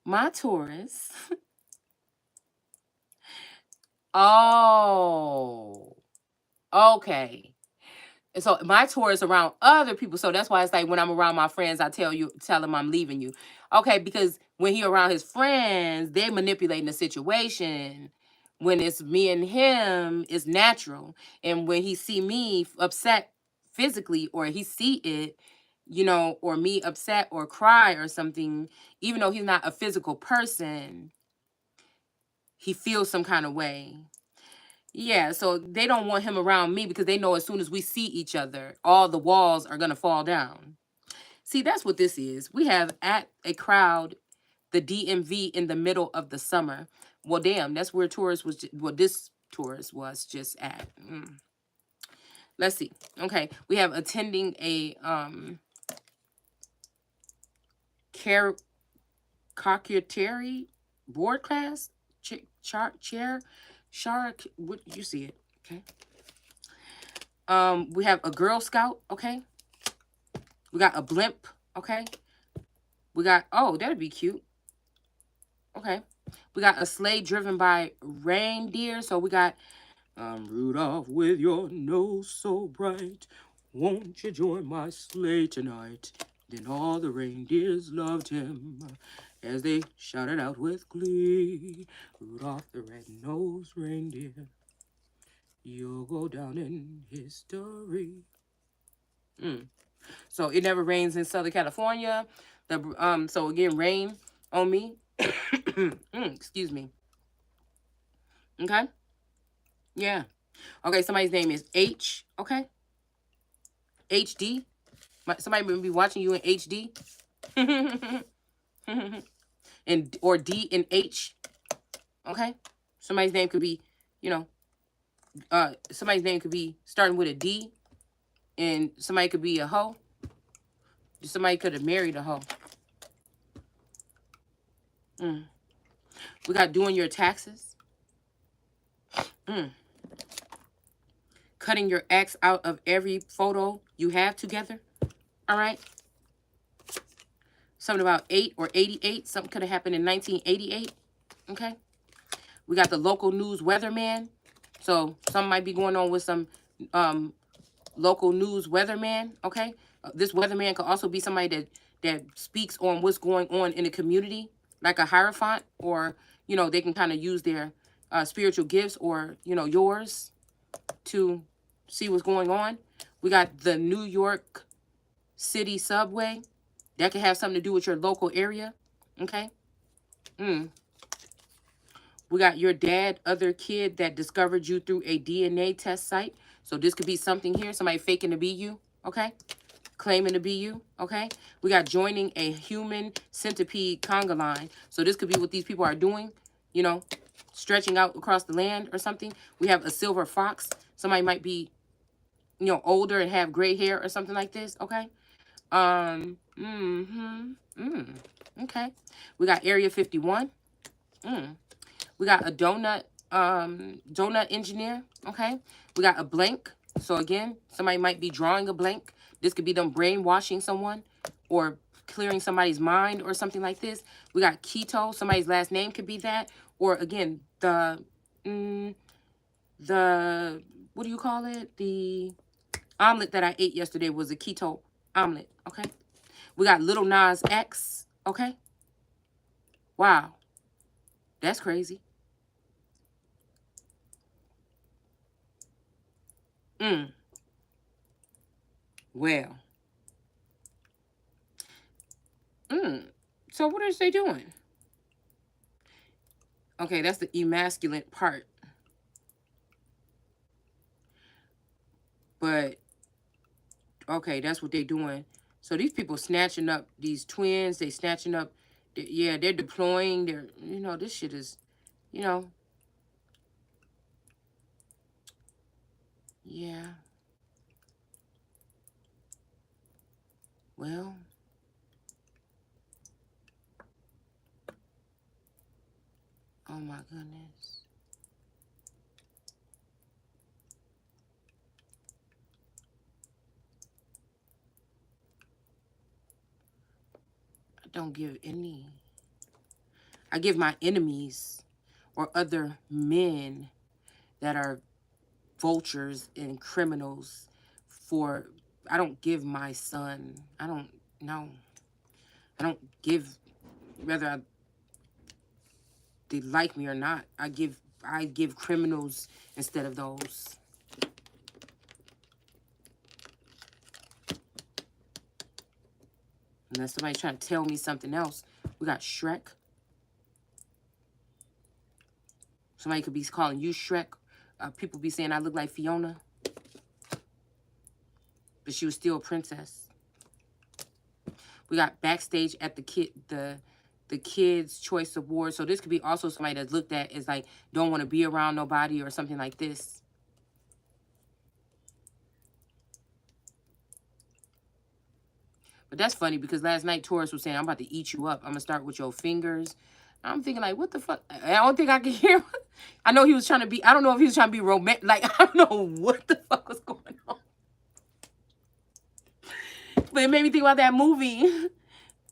Speaker 1: My tourists. Oh. Okay. And so my tour is around other people. So that's why it's like when I'm around my friends, I tell them I'm leaving you. Okay, because when he around his friends, they're manipulating the situation. When it's me and him, it's natural. And when he see me upset physically, or he see it, or me upset or cry or something, even though he's not a physical person, he feels some kind of way. Yeah, so they don't want him around me because they know as soon as we see each other, all the walls are going to fall down. See, that's what this is. We have at a crowd, the DMV in the middle of the summer. Well, damn, that's where this tourist was just at. Let's see. Okay, we have attending a charcuterie board class, chair Shark, what you see it, okay? We have a Girl Scout, okay? We got a blimp, okay? We got, oh, that'd be cute. Okay. We got a sleigh driven by reindeer. So we got Rudolph with your nose so bright. Won't you join my sleigh tonight? Then all the reindeers loved him as they shouted out with glee. Rudolph the red-nosed reindeer, you'll go down in history. So it never rains in Southern California. So again, rain on me. Excuse me. Okay. Yeah. Okay. Somebody's name is H. Okay. HD. Somebody may be watching you in HD. and or D and H. Okay. Somebody's name could be, you know, somebody's name could be starting with a D, and somebody could be a hoe. Somebody could have married a hoe. We got doing your taxes. Cutting your ex out of every photo you have together. All right. Something about 8 or 88. Something could have happened in 1988. Okay. We got the local news weatherman. So something might be going on with some local news weatherman. Okay. This weatherman could also be somebody that speaks on what's going on in the community, like a hierophant, or, you know, they can kind of use their spiritual gifts or, you know, yours to see what's going on. We got the New York City subway. That could have something to do with your local area. Okay. We got your dad, other kid that discovered you through a DNA test site. So this could be something here. Somebody faking to be you. Okay. Claiming to be you. Okay. We got joining a human centipede conga line. So this could be what these people are doing. You know, stretching out across the land or something. We have a silver fox. Somebody might be, you know, older and have gray hair or something like this. Okay. Okay. We got Area 51. We got a donut engineer. Okay. We got a blank. So again, somebody might be drawing a blank. This could be them brainwashing someone or clearing somebody's mind or something like this. We got keto. Somebody's last name could be that. Or again, the what do you call it? The omelet that I ate yesterday was a keto omelet. Okay. We got Little Nas X. Okay. Wow. That's crazy. Well. So what is they doing? Okay, that's the emasculate part. But, okay, that's what they doing. So these people snatching up these twins. They snatching up, yeah, they're deploying. They're, you know, this shit is, you know. Yeah. Well. Oh my goodness. I don't give any. I give my enemies or other men that are vultures and criminals for, I don't give my son. I don't know. I don't give, whether they like me or not. I give criminals instead of those. Unless somebody's trying to tell me something else. We got Shrek. Somebody could be calling you Shrek. People be saying I look like Fiona. But she was still a princess. We got backstage at the Kids Choice Award. So this could be also somebody that's looked at as like, don't want to be around nobody or something like this. But that's funny because last night Taurus was saying, I'm about to eat you up. I'm going to start with your fingers. I'm thinking like, what the fuck? I don't think I can hear. I know he was trying to be, I don't know if he was trying to be romantic. Like, I don't know what the fuck was going on. But it made me think about that movie.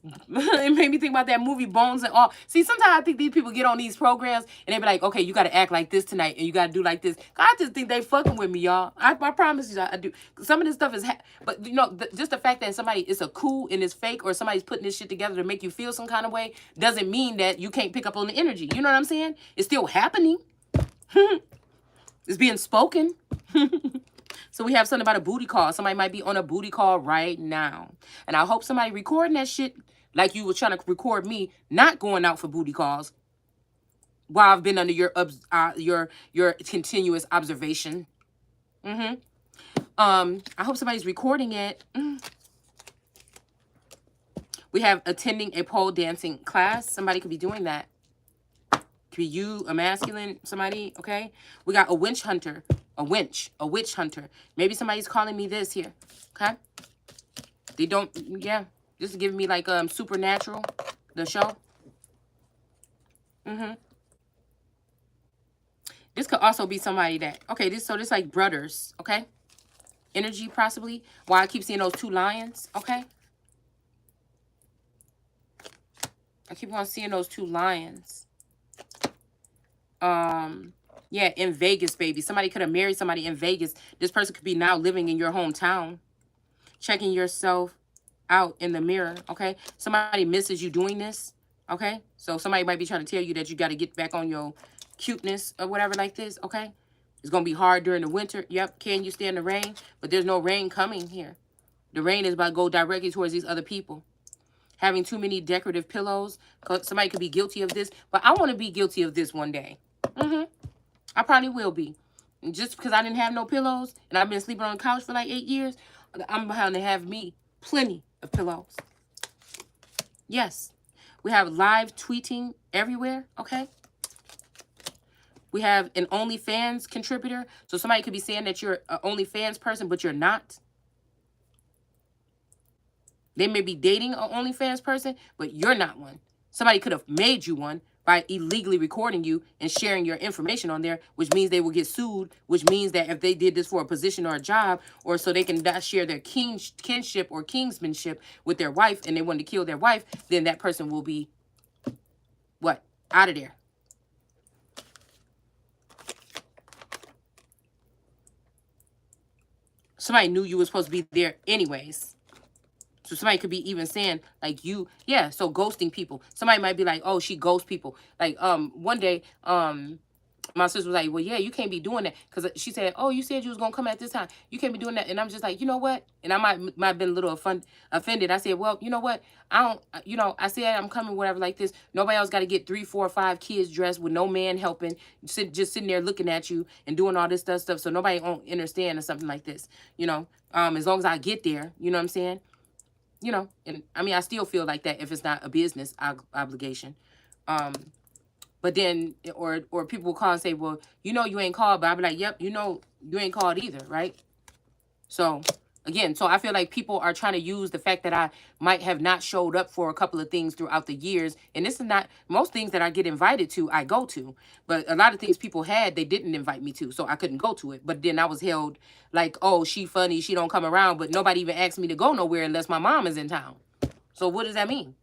Speaker 1: It made me think about that movie Bones and All. See, sometimes I think these people get on these programs and they be like, okay, you got to act like this tonight and you got to do like this. I just think they fucking with me, y'all. I promise you, I do. Some of this stuff is, but you know, just the fact that somebody is a coup and it's fake, or somebody's putting this shit together to make you feel some kind of way, doesn't mean that you can't pick up on the energy. You know what I'm saying? It's still happening. It's being spoken. So we have something about a booty call. Somebody might be on a booty call right now. And I hope somebody recording that shit like you were trying to record me, not going out for booty calls while I've been under your continuous observation. I hope somebody's recording it. We have attending a pole dancing class. Somebody could be doing that. Could be you, a masculine, somebody, okay? We got a witch hunter. A witch hunter. Maybe somebody's calling me this here, okay? They don't, yeah. Just give me like Supernatural, the show. This could also be somebody that, okay, this like brothers, okay? Energy possibly. Why I keep seeing those two lions, okay? I keep on seeing those two lions. Yeah, in Vegas, baby. Somebody could have married somebody in Vegas. This person could be now living in your hometown. Checking yourself out in the mirror, okay? Somebody misses you doing this, okay? So somebody might be trying to tell you that you got to get back on your cuteness or whatever like this, okay? It's going to be hard during the winter. Yep, can you stand the rain? But there's no rain coming here. The rain is about to go directly towards these other people. Having too many decorative pillows. Somebody could be guilty of this, but I want to be guilty of this one day. I probably will be. And just because I didn't have no pillows and I've been sleeping on the couch for like 8 years, I'm behind to have me plenty of pillows. Yes. We have live tweeting everywhere, okay? We have an OnlyFans contributor. So somebody could be saying that you're an OnlyFans person, but you're not. They may be dating an OnlyFans person, but you're not one. Somebody could have made you one by illegally recording you and sharing your information on there, which means they will get sued, which means that if they did this for a position or a job, or so they can not share their kinship or kingsmanship with their wife, and they wanted to kill their wife, then that person will be, what? Out of there. Somebody knew you were supposed to be there anyways. So somebody could be even saying like you, yeah, so ghosting people. Somebody might be like, oh, she ghosts people. Like one day my sister was like, well, yeah, you can't be doing that. Because she said, oh, you said you was going to come at this time. You can't be doing that. And I'm just like, you know what? And I might have been a little offended. I said, well, you know what? I don't, you know, I said I'm coming, whatever like this. Nobody else got to get 3, 4, 5 kids dressed with no man helping, just sitting there looking at you and doing all this stuff. So nobody won't understand or something like this, you know, as long as I get there, you know what I'm saying? You know, and I mean, I still feel like that if it's not a business obligation. But then, or people will call and say, well, you know, you ain't called, but I'll be like, yep, you know, you ain't called either, right? So again, so I feel like people are trying to use the fact that I might have not showed up for a couple of things throughout the years. And this is not, most things that I get invited to, I go to. But a lot of things people had, they didn't invite me to. So I couldn't go to it. But then I was held like, oh, she funny, she don't come around. But nobody even asked me to go nowhere unless my mom is in town. So what does that mean?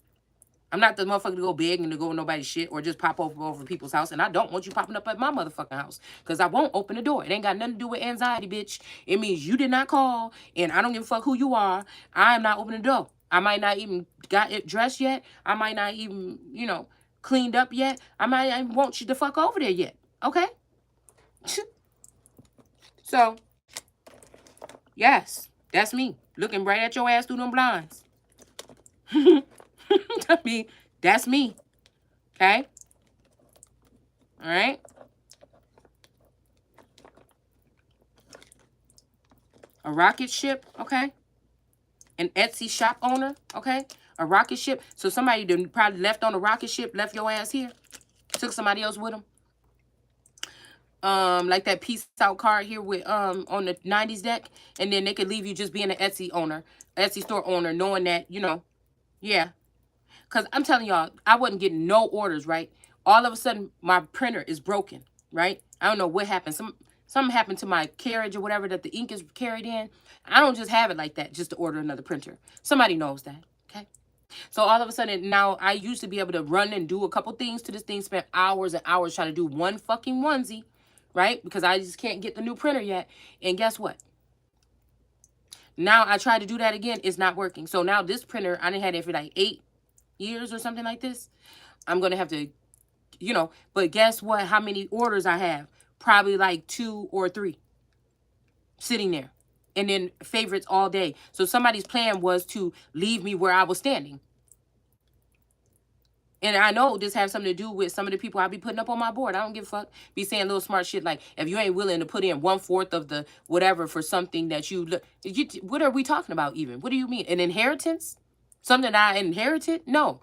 Speaker 1: I'm not the motherfucker to go begging to go with nobody's shit or just pop over people's house. And I don't want you popping up at my motherfucking house because I won't open the door. It ain't got nothing to do with anxiety, bitch. It means you did not call and I don't give a fuck who you are. I am not opening the door. I might not even got it dressed yet. I might not even, you know, cleaned up yet. I might not even want you to fuck over there yet. Okay? So, yes, that's me looking right at your ass through them blinds. I mean, that's me. Okay? All right? A rocket ship, okay? An Etsy shop owner, okay? A rocket ship. So somebody that probably left on a rocket ship, left your ass here, took somebody else with them. Like that peace out card here with on the 90s deck, and then they could leave you just being an Etsy owner, Etsy store owner, knowing that, you know, yeah. Because I'm telling y'all, I wasn't getting no orders, right? All of a sudden, my printer is broken, right? I don't know what happened. Something happened to my carriage or whatever that the ink is carried in. I don't just have it like that just to order another printer. Somebody knows that, okay? So all of a sudden, now I used to be able to run and do a couple things to this thing, spent hours and hours trying to do one fucking onesie, right? Because I just can't get the new printer yet. And guess what? Now I tried to do that again. It's not working. So now this printer, I done had it for like 8 years or something like this. I'm going to have to, you know, but guess what? How many orders I have? Probably like 2 or 3 sitting there. And then favorites all day. So somebody's plan was to leave me where I was standing. And I know this has something to do with some of the people I be putting up on my board. I don't give a fuck. Be saying little smart shit like, if you ain't willing to put in 1/4 of the whatever for something that you what are we talking about even? What do you mean? An inheritance? Something I inherited? No.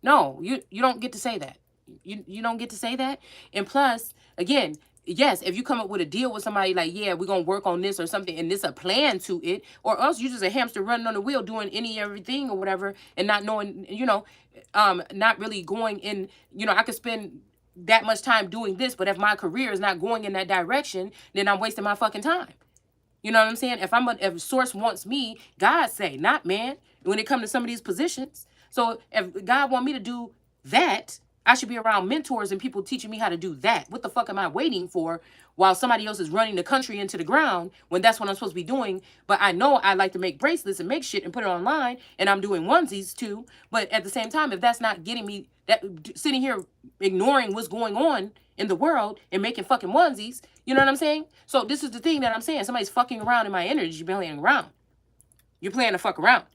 Speaker 1: No, you don't get to say that. You don't get to say that. And plus, again, yes, if you come up with a deal with somebody like, yeah, we're gonna work on this or something, and there's a plan to it, or else you just a hamster running on the wheel doing everything or whatever, and not knowing, not really going in, I could spend that much time doing this, but if my career is not going in that direction, then I'm wasting my fucking time. You know what I'm saying? If source wants me, God say, not man, when it comes to some of these positions. So if God want me to do that, I should be around mentors and people teaching me how to do that. What the fuck am I waiting for while somebody else is running the country into the ground when that's what I'm supposed to be doing? But I know I like to make bracelets and make shit and put it online, and I'm doing onesies too. But at the same time, if that's not getting me that, sitting here ignoring what's going on in the world and making fucking onesies, you know what I'm saying? So this is the thing that I'm saying. Somebody's fucking around in my energy. You're playing around. You're playing to fuck around.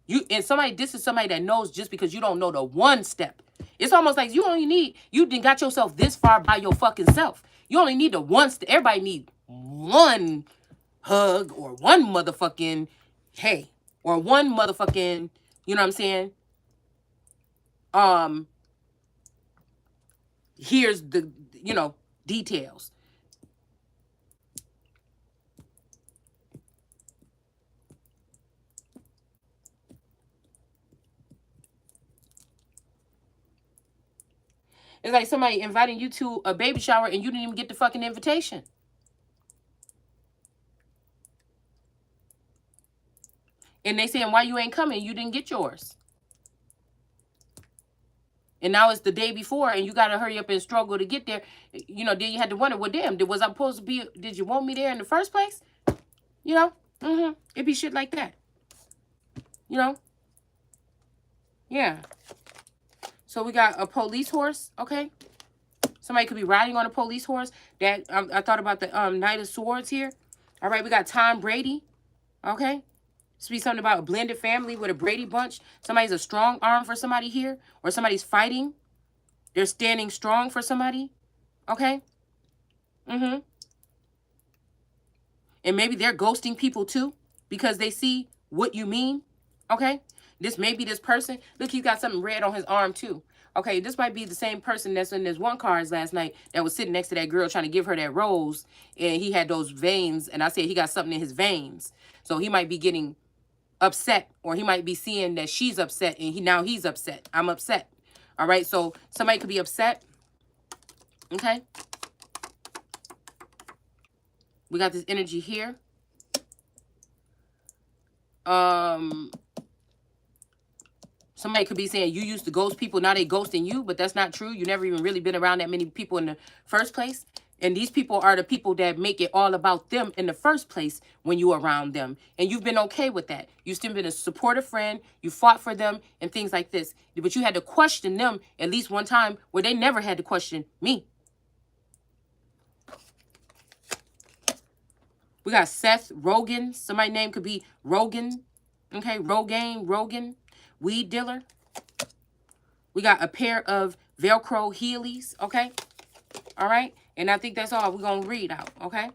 Speaker 1: This is somebody that knows just because you don't know the one step. It's almost like you done got yourself this far by your fucking self. You only need the one step. Everybody need one hug or one motherfucking hey or one motherfucking, you know what I'm saying? Here's the, details. It's like somebody inviting you to a baby shower and you didn't even get the fucking invitation. And they saying, why you ain't coming? You didn't get yours. And now it's the day before and you got to hurry up and struggle to get there. Then you had to wonder, well, damn, was I supposed to be, did you want me there in the first place? It'd be shit like that. Yeah. So we got a police horse, okay? Somebody could be riding on a police horse. That I thought about the Knight of Swords here. All right, we got Tom Brady, okay? This be something about a blended family with a Brady bunch. Somebody's a strong arm for somebody here, or somebody's fighting. They're standing strong for somebody, okay? And maybe they're ghosting people too because they see what you mean, okay? This may be this person. Look, he's got something red on his arm too. Okay, this might be the same person that's in this one cards last night that was sitting next to that girl trying to give her that rose, and he had those veins, and I said he got something in his veins. So he might be getting upset, or he might be seeing that she's upset, and now he's upset. I'm upset. All right, so somebody could be upset. Okay. We got this energy here. Somebody could be saying you used to ghost people, now they ghosting you, but that's not true. You never even really been around that many people in the first place. And these people are the people that make it all about them in the first place when you're around them. And you've been okay with that. You've still been a supportive friend. You fought for them and things like this. But you had to question them at least one time where they never had to question me. We got Seth Rogen. Somebody's name could be Rogan. Okay, Rogan. Weed dealer. We got a pair of Velcro Heelys. Okay. All right. And I think that's all we're going to read out. Okay.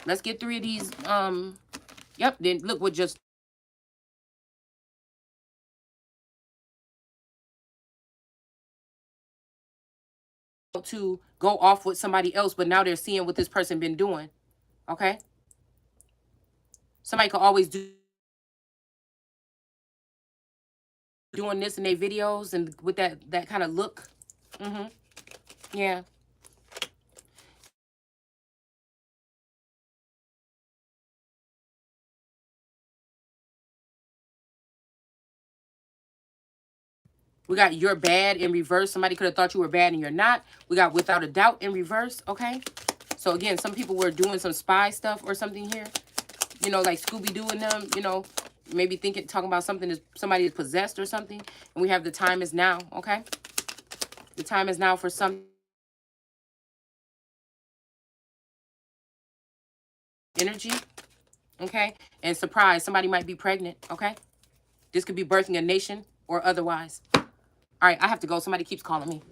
Speaker 1: Let's get 3 of these. Yep. Then look what just. To go off with somebody else, but now they're seeing what this person been doing. Okay. Somebody could always do doing this in their videos and with that kind of look. Yeah. We got you're bad in reverse. Somebody could have thought you were bad and you're not. We got without a doubt in reverse. Okay. So again, some people were doing some spy stuff or something here. You know, like Scooby-Doo and them, you know, maybe talking about something that somebody is possessed or something. And we have the time is now. Okay. The time is now for some energy. Okay. And surprise, somebody might be pregnant. Okay. This could be birthing a nation or otherwise. All right. I have to go. Somebody keeps calling me.